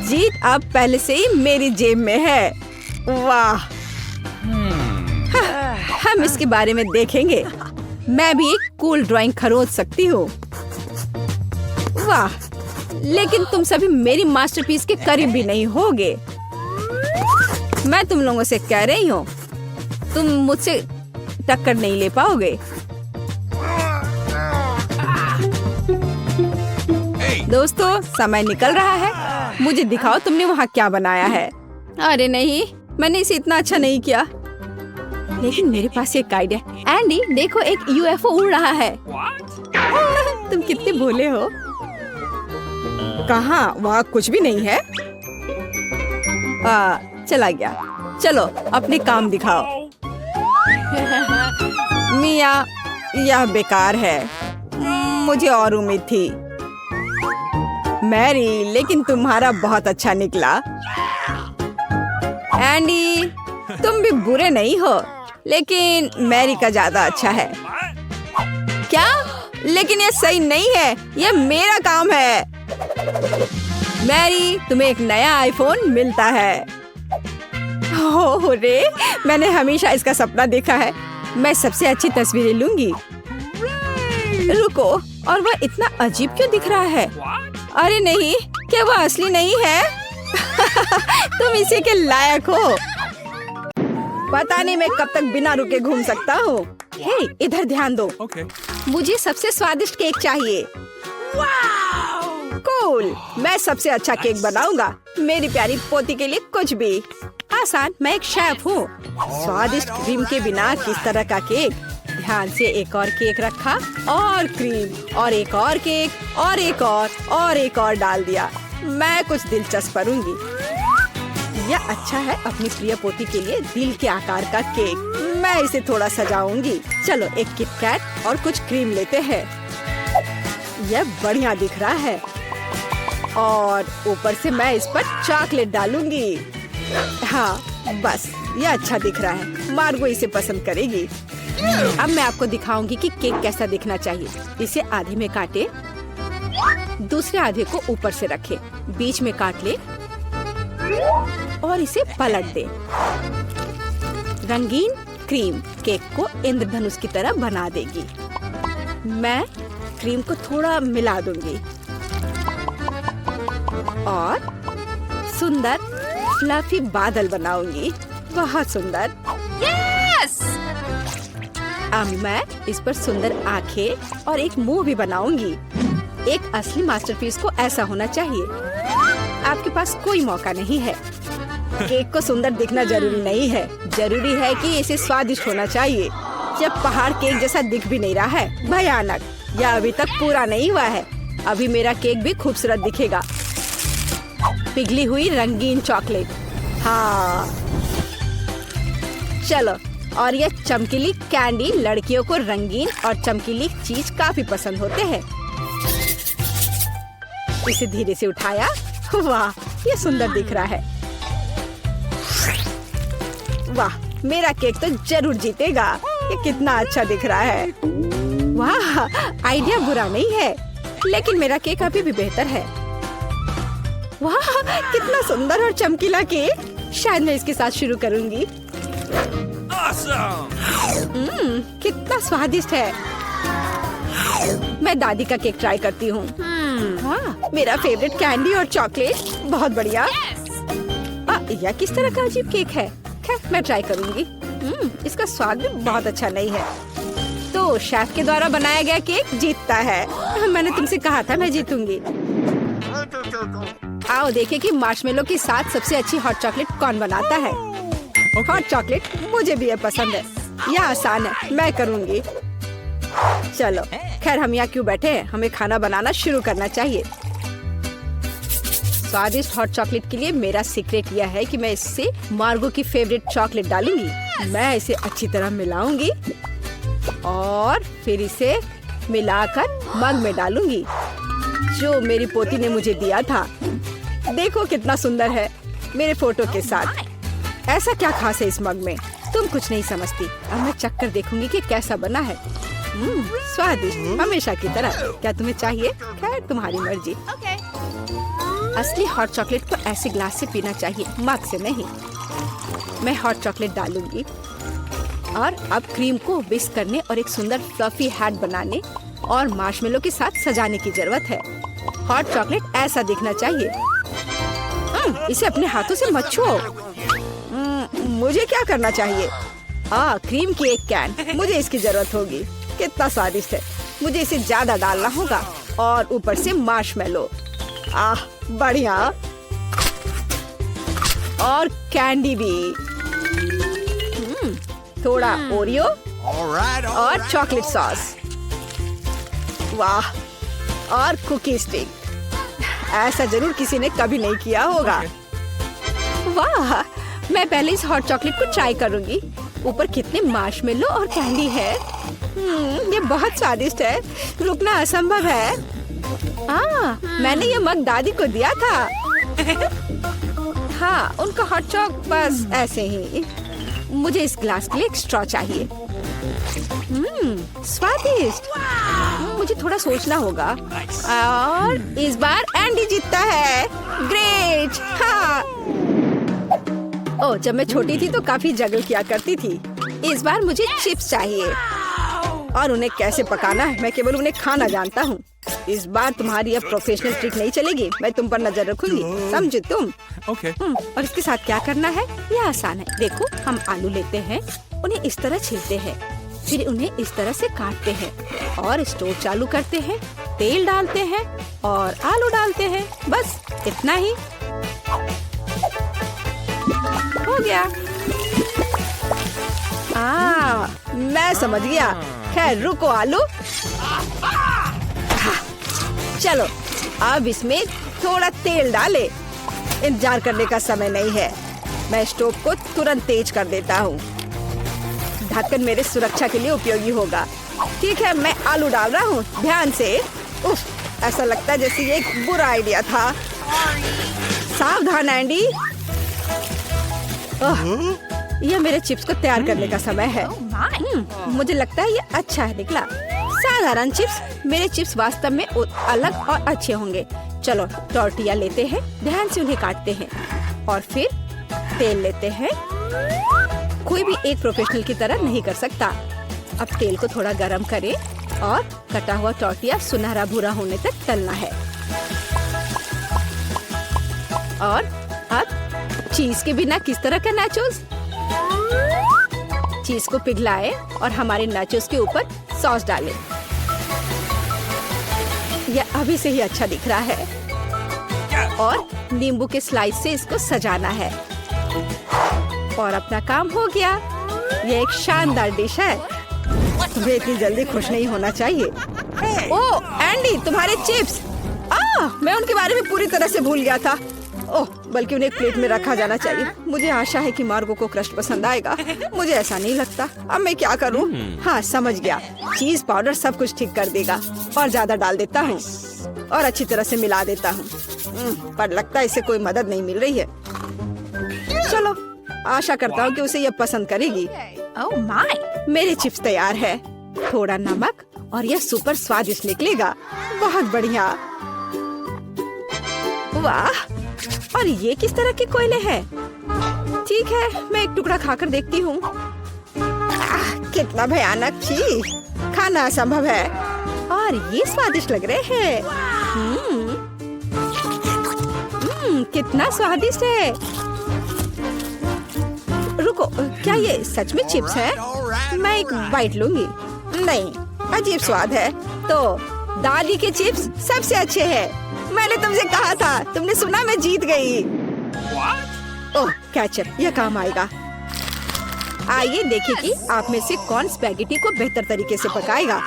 [SPEAKER 1] जीत अब पहले से ही मेरी जेब में है। वाह, हम इसके बारे में देखेंगे। मैं भी एक कूल ड्राइंग खरीद सकती हूँ। वाह, लेकिन तुम सभी मेरी मास्टरपीस के करीब भी नहीं होगे। मैं तुम लोगों से कह रही हूँ, तुम मुझसे टक्कर नहीं ले पाओगे। दोस्तों, समय निकल रहा है। मुझे दिखाओ तुमने वहाँ क्या बनाया है। अरे नहीं, मैंने इसे इतना अच्छा नहीं किया। लेकिन मेरे पास एक आइडिया। एंडी, देखो, एक यूएफओ उड़ रहा है। तुम कितने भोले हो। कहाँ? वहाँ कुछ भी नहीं है। चला गया। चलो अपने काम दिखाओ। मिया, यह बेकार है। मुझे और उम्मीद थी। मैरी, लेकिन तुम्हारा बहुत अच्छा निकला। एंडी, तुम भी बुरे नहीं हो, लेकिन मैरी का ज्यादा अच्छा है। क्या? लेकिन ये सही नहीं है। यह मेरा काम है। मैरी, तुम्हें एक नया आईफोन मिलता है। ओह रे, मैंने हमेशा इसका सपना देखा है। मैं सबसे अच्छी तस्वीरें लूंगी। रुको, और वह इतना अजीब क्यों दिख रहा है? अरे नहीं, क्या वह असली नहीं है? तुम इसी के लायक हो। पता नहीं मैं कब तक बिना रुके घूम सकता हूँ। हे, इधर ध्यान दो। मुझे सबसे स्वादिष्ट केक चाहिए। कूल, मैं सबसे अच्छा केक बनाऊंगा। मेरी प्यारी पोती के लिए कुछ भी आसान। मैं एक शेफ हूँ। स्वादिष्ट क्रीम के बिना किस तरह का केक? ध्यान से एक और केक रखा और क्रीम और एक और केक और एक और डाल दिया। मैं कुछ दिलचस्प करूँगी। यह अच्छा है अपनी प्रिय पोती के लिए दिल के आकार का केक। मैं इसे थोड़ा सजाऊंगी। चलो एक किट कैट और कुछ क्रीम लेते हैं। यह बढ़िया दिख रहा है। और ऊपर से मैं इस पर चॉकलेट डालूंगी। हाँ, बस यह अच्छा दिख रहा है। मार्गो इसे पसंद करेगी। अब मैं आपको दिखाऊंगी कि केक कैसा दिखना चाहिए। इसे आधे में काटे, दूसरे आधे को ऊपर से रखे, बीच में काट ले और इसे पलट दे। रंगीन क्रीम केक को इंद्रधनुष की तरह बना देगी। मैं क्रीम को थोड़ा मिला दूंगी और सुंदर फ्लफी बादल बनाऊंगी। बहुत सुंदर। यस! अब मैं इस पर सुंदर आंखें और एक मुंह भी बनाऊंगी। एक असली मास्टरपीस को ऐसा होना चाहिए। आपके पास कोई मौका नहीं है। केक को सुंदर दिखना जरूरी नहीं है, जरूरी है कि इसे स्वादिष्ट होना चाहिए। जब पहाड़ केक जैसा दिख भी नहीं रहा है, भयानक। यह अभी तक पूरा नहीं हुआ है। अभी मेरा केक भी खूबसूरत दिखेगा। पिघली हुई रंगीन चॉकलेट। हाँ, चलो, और यह चमकीली कैंडी। लड़कियों को रंगीन और चमकीली चीज काफी पसंद होते हैं। इसे धीरे से उठाया। वाह, ये सुंदर दिख रहा है। वाह, मेरा केक तो जरूर जीतेगा। ये कितना अच्छा दिख रहा है। वाह, आइडिया बुरा नहीं है, लेकिन मेरा केक अभी भी बेहतर है। वाह, कितना सुंदर और चमकीला केक। शायद मैं इसके साथ शुरू करूंगी। कितना स्वादिष्ट है। मैं दादी का केक ट्राई करती हूँ। हाँ, मेरा फेवरेट कैंडी और चॉकलेट। बहुत बढ़िया। यह किस तरह का अजीब केक है? खैर, मैं ट्राई करूंगी। इसका स्वाद भी बहुत अच्छा नहीं है। तो शेफ के द्वारा बनाया गया केक जीतता है। मैंने तुमसे कहा था मैं जीतूंगी। आओ देखें कि मार्शमेलो के साथ सबसे अच्छी हॉट चॉकलेट कौन बनाता है। हॉट चॉकलेट मुझे भी ये पसंद है। यह आसान है, मैं करूंगी। चलो खैर हम यहाँ क्यों बैठे हैं, हमें खाना बनाना शुरू करना चाहिए। स्वादिष्ट हॉट चॉकलेट के लिए मेरा सीक्रेट यह है कि मैं इससे मार्गो की फेवरेट चॉकलेट डालूंगी। मैं इसे अच्छी तरह मिलाऊंगी और फिर इसे मिलाकर मग में डालूंगी जो मेरी पोती ने मुझे दिया था। देखो कितना सुंदर है मेरे फोटो के साथ। ऐसा क्या खास है इस मग में, तुम कुछ नहीं समझती। अब मैं चक्कर देखूंगी कि कैसा बना है। स्वादिष्ट हमेशा की तरह। क्या तुम्हें चाहिए? खैर तुम्हारी मर्जी। असली हॉट चॉकलेट को ऐसे ग्लास से पीना चाहिए, मग से नहीं। मैं हॉट चॉकलेट डालूंगी और अब क्रीम को विस्क करने और एक सुंदर फ्लफी हैट बनाने और मार्शमेलो के साथ सजाने की जरूरत है। हॉट चॉकलेट ऐसा दिखना चाहिए। इसे अपने हाथों से मत छुओ। मुझे क्या करना चाहिए? क्रीम की एक कैन, मुझे इसकी जरूरत होगी। कितना स्वादिष्ट है। मुझे इसे ज्यादा डालना होगा और ऊपर से मार्शमेलो। बढ़िया। और कैंडी भी। थोड़ा ओरियो और चॉकलेट सॉस। वाह, और कुकी स्टिक। ऐसा जरूर किसी ने कभी नहीं किया होगा। वाह, मैं पहले इस हॉट चॉकलेट को ट्राई करूंगी। ऊपर कितने मार्शमेलो और कैंडी है। ये बहुत स्वादिष्ट है, रुकना असंभव है। मैंने ये मग दादी को दिया था। हाँ, उनका हॉट चॉक बस ऐसे ही। मुझे इस ग्लास के लिए एक स्ट्रॉ चाहिए। स्वादिष्ट। मुझे थोड़ा सोचना होगा। और इस बार एंडी जीतता है। ग्रेट। हाँ। जब मैं छोटी थी तो काफी जगल किया करती थी। इस बार मुझे चिप्स चाहिए और उन्हें कैसे पकाना है मैं केवल उन्हें खाना जानता हूँ। इस बार तुम्हारी अब प्रोफेशनल ट्रिक नहीं चलेगी। मैं तुम पर नजर रखूंगी, समझे तुम? और इसके साथ क्या करना है? यह आसान है। देखो, हम आलू लेते हैं, उन्हें इस तरह छीलते हैं, फिर उन्हें इस तरह से काटते हैं और स्टोव चालू करते हैं, तेल डालते हैं और आलू डालते हैं। बस इतना ही। हो गया। मैं समझ गया। खैर रुको आलू। चलो अब इसमें थोड़ा तेल डाले। इंतजार करने का समय नहीं है। मैं स्टोव को तुरंत तेज कर देता हूँ। ढक्कन मेरे सुरक्षा के लिए उपयोगी होगा। ठीक है, मैं आलू डाल रहा हूँ। ध्यान से। उफ, ऐसा लगता है जैसे ये एक बुरा आइडिया था। सावधान एंडी। यह मेरे चिप्स को तैयार करने का समय है। मुझे लगता है ये अच्छा है निकला। साधारण चिप्स। मेरे चिप्स वास्तव में अलग और अच्छे होंगे। चलो टॉर्टिया लेते हैं, ध्यान से उन्हें काटते हैं और फिर तेल लेते हैं। कोई भी एक प्रोफेशनल की तरह नहीं कर सकता। अब तेल को थोड़ा गरम करें और कटा हुआ टॉर्टिया सुनहरा भूरा होने तक तलना है। और अब चीज के बिना किस तरह का नाचोस? चीज को पिघलाएं और हमारे नाचोस के ऊपर सॉस डालें। यह अभी से ही अच्छा दिख रहा है। और नींबू के स्लाइस से इसको सजाना है। और अपना काम हो गया। यह एक शानदार डिश है। तुम्हें इतनी जल्दी खुश नहीं होना चाहिए। ओह एंडी, तुम्हारे चिप्स। मैं उनके बारे में पूरी तरह से भूल गया था। बल्कि उन्हें एक प्लेट में रखा जाना चाहिए। मुझे आशा है कि मार्गो को क्रस्ट पसंद आएगा। मुझे ऐसा नहीं लगता। अब मैं क्या करूं? हाँ समझ गया। चीज पाउडर सब कुछ ठीक कर देगा। और ज्यादा डाल देता हूँ और अच्छी तरह से मिला देता हूँ। पर लगता है इसे कोई मदद नहीं मिल रही है। चलो आशा करता हूँ कि उसे यह पसंद करेगी। मेरे चिप्स तैयार है। थोड़ा नमक और यह सुपर स्वादिष्ट निकलेगा। बहुत बढ़िया। वाह, और ये किस तरह के कोयले हैं? ठीक है, मैं एक टुकड़ा खाकर देखती हूँ। कितना भयानक चीज, खाना असंभव है। और ये स्वादिष्ट लग रहे हैं। कितना स्वादिष्ट है। रुको, क्या ये सच में चिप्स है? मैं एक बाइट लूंगी। नहीं, अजीब स्वाद है। तो दादी के चिप्स सबसे अच्छे हैं। मैंने तुमसे कहा था। तुमने सुना? मैं जीत गई। ओह केचप, यह काम आएगा। आइए देखें कि आप में से कौन स्पैगेटी को बेहतर तरीके से पकाएगा।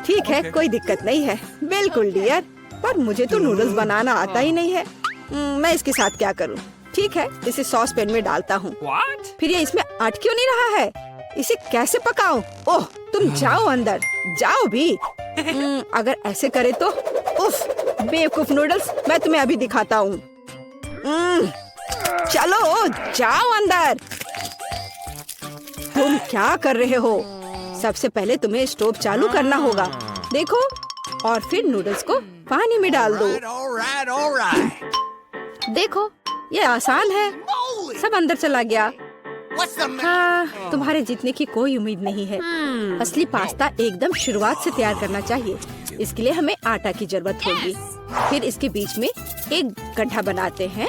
[SPEAKER 1] ठीक है, कोई दिक्कत नहीं है। बिल्कुल डियर, पर मुझे तो नूडल्स बनाना आता ही नहीं है। मैं इसके साथ क्या करूं? ठीक है, इसे सॉस पैन में डालता हूँ। फिर ये इसमें अट क्यों नहीं रहा है? इसे कैसे पकाऊं? ओह, तुम जाओ अंदर, जाओ भी। अगर ऐसे करे तो उफ, बेवकूफ नूडल्स, मैं तुम्हें अभी दिखाता हूँ। चलो जाओ अंदर। तुम क्या कर रहे हो? सबसे पहले तुम्हें स्टोव चालू करना होगा। देखो, और फिर नूडल्स को पानी में डाल दो। देखो, ये आसान है। सब अंदर चला गया। हाँ, तुम्हारे जीतने की कोई उम्मीद नहीं है। असली पास्ता एकदम शुरुआत से तैयार करना चाहिए। इसके लिए हमें आटा की जरूरत होगी। फिर इसके बीच में एक गड्ढा बनाते हैं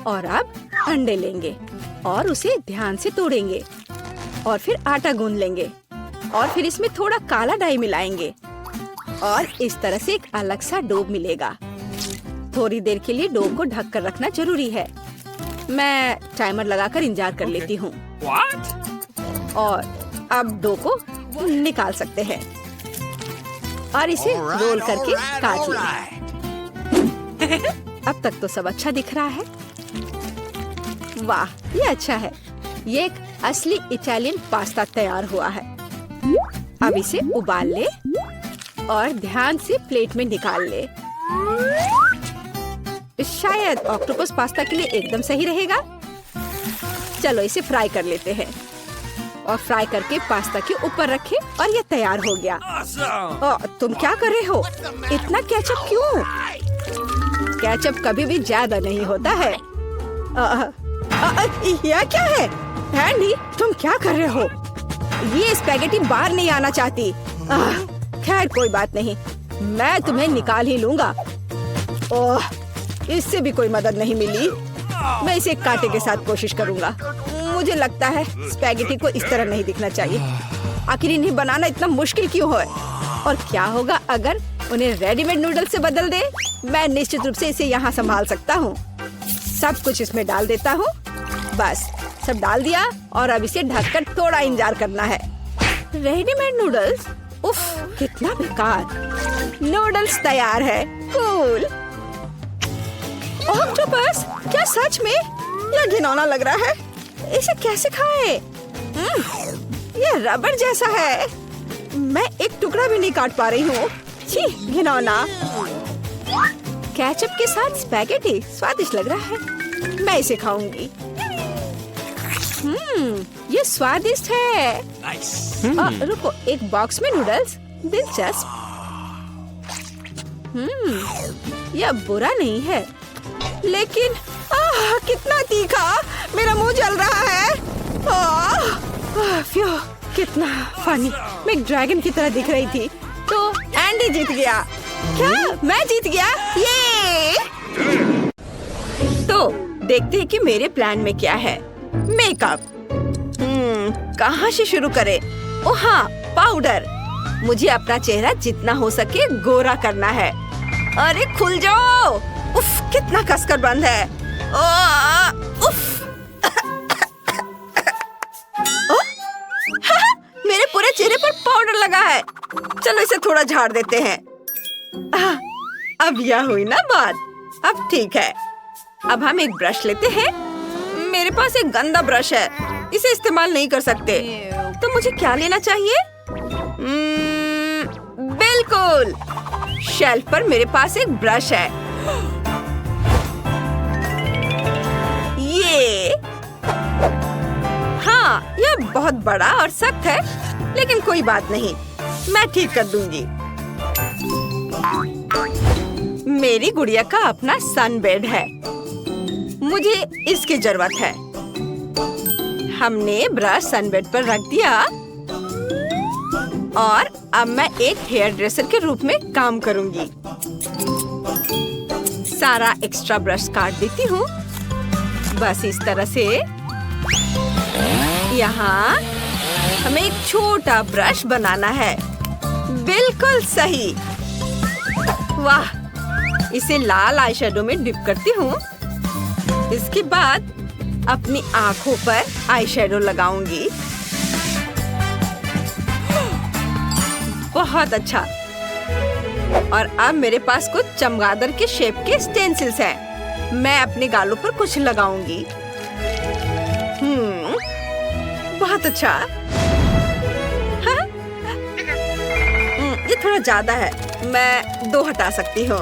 [SPEAKER 1] और अब अंडे लेंगे और उसे ध्यान से तोड़ेंगे और फिर आटा गूंद लेंगे और फिर इसमें थोड़ा काला डाई मिलाएंगे और इस तरह से एक अलग सा डो मिलेगा। थोड़ी देर के लिए डो को ढक कर रखना जरूरी है। मैं टाइमर लगाकर इंतजार कर लेती हूँ। और अब डो को निकाल सकते हैं और इसे रोल करके काट लें। अब तक तो सब अच्छा दिख रहा है। वाह, ये अच्छा है। ये एक असली इटालियन पास्ता तैयार हुआ है। अब इसे उबाल ले और ध्यान से प्लेट में निकाल ले। शायद ऑक्टोपस पास्ता के लिए एकदम सही रहेगा। चलो इसे फ्राई कर लेते हैं और फ्राई करके पास्ता के ऊपर रखें और ये तैयार हो गया। तुम क्या कर रहे हो? इतना केचप क्यों? केचप कभी भी ज्यादा नहीं होता है। यह क्या है? एंडी, तुम क्या कर रहे हो? ये स्पैगेटी बाहर नहीं आना चाहती। खैर कोई बात नहीं, मैं तुम्हें निकाल ही लूंगा। ओह, इससे भी कोई मदद नहीं मिली। मैं इसे एक कांटे के साथ कोशिश करूंगा। मुझे लगता है स्पैगेटी को इस तरह नहीं दिखना चाहिए। आखिर इन्हें बनाना इतना मुश्किल क्यों है? और क्या होगा अगर उन्हें रेडीमेड नूडल्स से बदल दे? मैं निश्चित रूप से इसे यहाँ संभाल सकता हूँ। सब कुछ इसमें डाल देता हूँ। बस सब डाल दिया और अब इसे ढककर थोड़ा इंतजार करना है। Readymade noodles? उफ, कितना बेकार। नूडल्स तैयार है। कूल। ऑक्टोपस, क्या सच में? यह घिनौना लग रहा है। इसे कैसे खाएं? यह रबड़ जैसा है। मैं एक टुकड़ा भी नहीं काट पा रही हूँ। छी, घिनौना। केचप के साथ स्पैगेटी स्वादिष्ट लग रहा है। मैं इसे खाऊंगी। ये स्वादिष्ट है। रुको, एक बॉक्स में नूडल्स, दिलचस्प। यह बुरा नहीं है, लेकिन कितना तीखा। मेरा मुंह जल रहा है। फ्यू, कितना फनी। मैं एक ड्रैगन की तरह दिख रही थी। तो एंडी जीत गया। क्या मैं जीत गया? ये तो देखते हैं कि मेरे प्लान में क्या है। मेकअप। कहाँ से शुरू करें? ओह हाँ, पाउडर। मुझे अपना चेहरा जितना हो सके गोरा करना है। अरे खुल जाओ। उफ, कितना कसकर बंद है। उफ। मेरे पूरे चेहरे पर पाउडर लगा है। चलो इसे थोड़ा झाड़ देते हैं। अब यह हुई ना बात। अब ठीक है। अब हम एक ब्रश लेते हैं। मेरे पास एक गंदा ब्रश है, इसे इस्तेमाल नहीं कर सकते। तो मुझे क्या लेना चाहिए? बिल्कुल, शेल्फ पर मेरे पास एक ब्रश है। ये हाँ, यह बहुत बड़ा और सख्त है, लेकिन कोई बात नहीं, मैं ठीक कर दूंगी। मेरी गुड़िया का अपना सनबेड है, मुझे इसकी जरूरत है। हमने ब्रश सनबेड पर रख दिया और अब मैं एक हेयर ड्रेसर के रूप में काम करूंगी। सारा एक्स्ट्रा ब्रश काट देती हूँ, बस इस तरह से। यहाँ हमें एक छोटा ब्रश बनाना है। बिल्कुल सही। वाह, इसे लाल आईशैडो में डिप करती हूँ। इसके बाद अपनी आँखों पर आई शेडो लगाऊंगी। बहुत अच्छा। और अब मेरे पास कुछ चमगादड़ के शेप के स्टेंसिल्स हैं। मैं अपने गालों पर कुछ लगाऊंगी। बहुत अच्छा। हाँ? ये थोड़ा ज्यादा है, मैं 2 हटा सकती हूँ।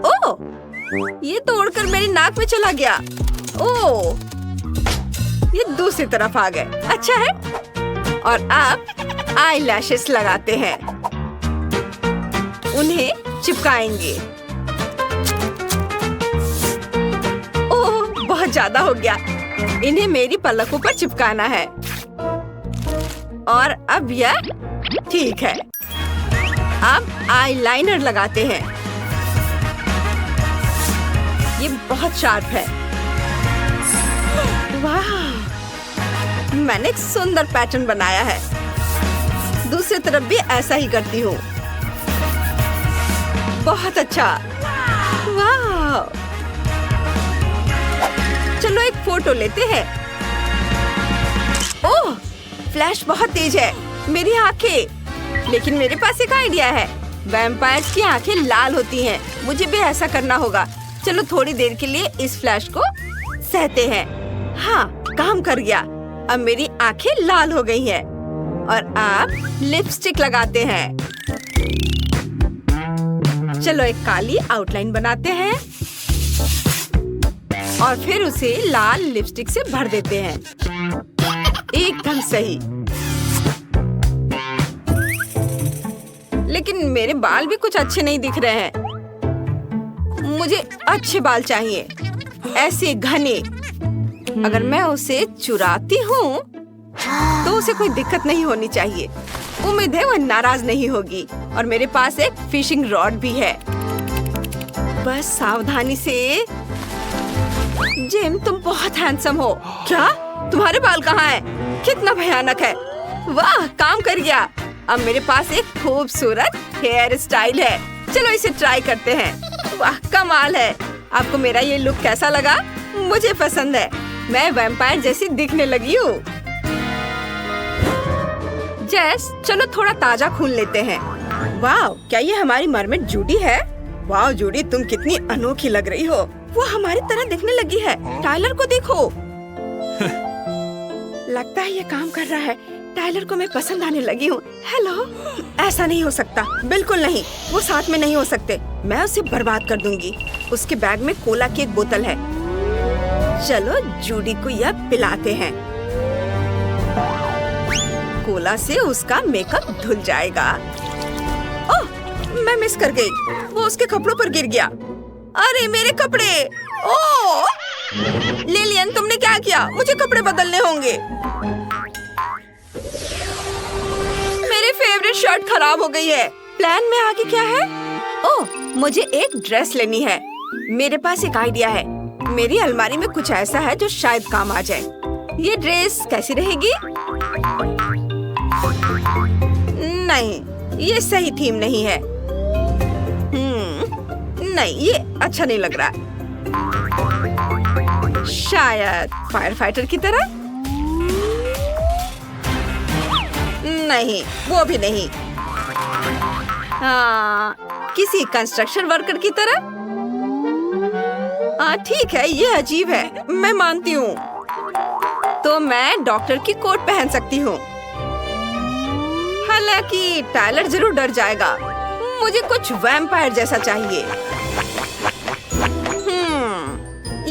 [SPEAKER 1] ओह, ये तोड़कर मेरी नाक में चला गया। ओह, ये दूसरी तरफ आ गए। अच्छा है। और अब आई लैशेस लगाते हैं, उन्हें चिपकाएंगे। ओह, बहुत ज्यादा हो गया। इन्हें मेरी पलकों पर चिपकाना है। और अब यह ठीक है। अब आईलाइनर लगाते हैं। ये बहुत शार्प है। वाह, मैंने एक सुंदर पैटर्न बनाया है। दूसरी तरफ भी ऐसा ही करती हूँ। बहुत अच्छा। वाह, चलो एक फोटो लेते हैं। ओह, फ्लैश बहुत तेज है। मेरी आंखें। लेकिन मेरे पास एक आइडिया है। वैम्पायर्स की आंखें लाल होती हैं। मुझे भी ऐसा करना होगा। चलो थोड़ी देर के लिए इस फ्लैश को सहते हैं। हाँ, काम कर गया। अब मेरी आंखें लाल हो गई हैं। और अब लिपस्टिक लगाते हैं। चलो एक काली आउटलाइन बनाते हैं और फिर उसे लाल लिपस्टिक से भर देते हैं। एकदम सही। लेकिन मेरे बाल भी कुछ अच्छे नहीं दिख रहे हैं। मुझे अच्छे बाल चाहिए, ऐसे घने। अगर मैं उसे चुराती हूँ तो उसे कोई दिक्कत नहीं होनी चाहिए। उम्मीद है वह नाराज नहीं होगी। और मेरे पास एक फिशिंग रॉड भी है। बस सावधानी से। जिम, तुम बहुत हैंडसम हो। क्या? तुम्हारे बाल कहाँ हैं? कितना भयानक है। वाह, काम कर गया। अब मेरे पास एक खूबसूरत हेयर स्टाइल है। चलो इसे ट्राई करते हैं। वाह, कमाल है। आपको मेरा ये लुक कैसा लगा? मुझे पसंद है। मैं वैम्पायर जैसी दिखने लगी हूँ। जेस, चलो थोड़ा ताजा खून लेते हैं। वाह, क्या ये हमारी मरमेड जूडी है? वाह जूडी, तुम कितनी अनोखी लग रही हो। वो हमारी तरह दिखने लगी है। टाइलर को देखो। लगता है ये काम कर रहा है। टाइलर को मैं पसंद आने लगी हूँ। हेलो। ऐसा नहीं हो सकता, बिल्कुल नहीं। वो साथ में नहीं हो सकते। मैं उसे बर्बाद कर दूंगी। उसके बैग में कोला की एक बोतल है। चलो जूडी को यह पिलाते हैं। कोला से उसका मेकअप धुल जाएगा। ओह, मैं मिस कर गई। वो उसके कपड़ों पर गिर गया। अरे मेरे कपड़े। ओह लिलियन, तुमने क्या किया? मुझे कपड़े बदलने होंगे। मेरी फेवरेट शर्ट खराब हो गई है। प्लान में आगे क्या है? ओह, मुझे एक ड्रेस लेनी है। मेरे पास एक आइडिया है। मेरी अलमारी में कुछ ऐसा है जो शायद काम आ जाए। ये ड्रेस कैसी रहेगी? नहीं, ये सही थीम नहीं है। नहीं, ये अच्छा नहीं लग रहा। शायद फायर फाइटर की तरह? नहीं, वो भी नहीं। हाँ, किसी कंस्ट्रक्शन वर्कर की तरह? हाँ ठीक है, ये अजीब है, मैं मानती हूँ। तो मैं डॉक्टर की कोट पहन सकती हूँ। हालांकि टाइलर जरूर डर जाएगा। मुझे कुछ वैम्पायर जैसा चाहिए।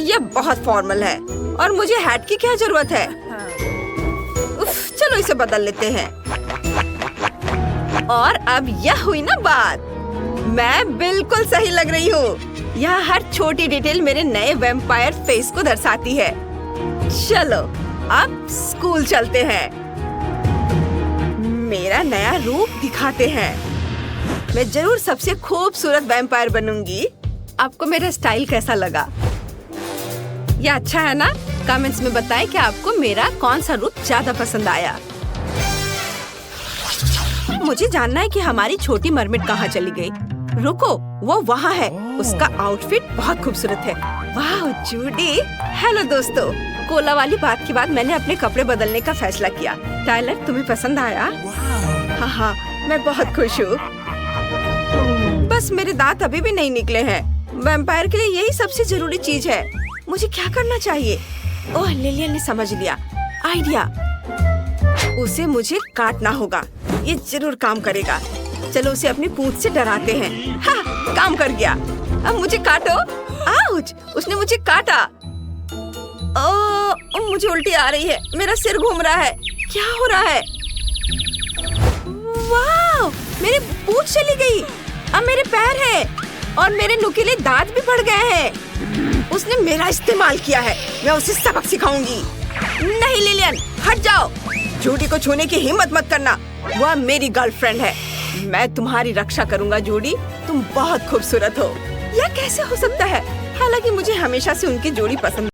[SPEAKER 1] यह बहुत फॉर्मल है और मुझे हैट की क्या जरूरत है? उफ, चलो इसे बदल लेते हैं। और अब यह हुई ना बात। मैं बिल्कुल सही लग रही हूँ। यहाँ हर छोटी डिटेल मेरे नए वैम्पायर फेस को दर्शाती है। चलो अब स्कूल चलते हैं। मेरा नया रूप दिखाते हैं। मैं जरूर सबसे खूबसूरत वैम्पायर बनूंगी। आपको मेरा स्टाइल कैसा लगा? ये अच्छा है ना? कमेंट्स में बताएं कि आपको मेरा कौन सा रूप ज्यादा पसंद आया। मुझे जानना है कि हमारी छोटी मरमेड कहाँ चली गई। रुको, वो वहाँ है। उसका आउटफिट बहुत खूबसूरत है। वाह जूडी। हेलो दोस्तों, कोला वाली बात के बाद मैंने अपने कपड़े बदलने का फैसला किया। टाइलर, तुम्हें पसंद आया? हाँ हाँ, मैं बहुत खुश हूँ। बस मेरे दांत अभी भी नहीं निकले हैं। वैम्पायर के लिए यही सबसे जरूरी चीज है। मुझे क्या करना चाहिए? ओह, लिलियन ने समझ लिया। आइडिया, उसे मुझे काटना होगा। ये जरूर काम करेगा। चलो उसे अपनी पूंछ से डराते हैं। हाँ, काम कर गया। अब मुझे काटो। आउच! उसने मुझे काटा। ओह, मुझे उल्टी आ रही है। मेरा सिर घूम रहा है। क्या हो रहा है? वाह! मेरी पूंछ चली गई। अब मेरे पैर हैं और मेरे नुकीले दांत भी बढ़ गए हैं। उसने मेरा इस्तेमाल किया है। मैं उसे सबक सिखाऊंगी। नहीं लिलियन, हट जाओ। जूडी को छूने की हिम्मत मत करना। वह मेरी गर्लफ्रेंड है। मैं तुम्हारी रक्षा करूंगा जूडी। तुम बहुत खूबसूरत हो। यह कैसे हो सकता है? हालांकि मुझे हमेशा से उनकी जोड़ी पसंद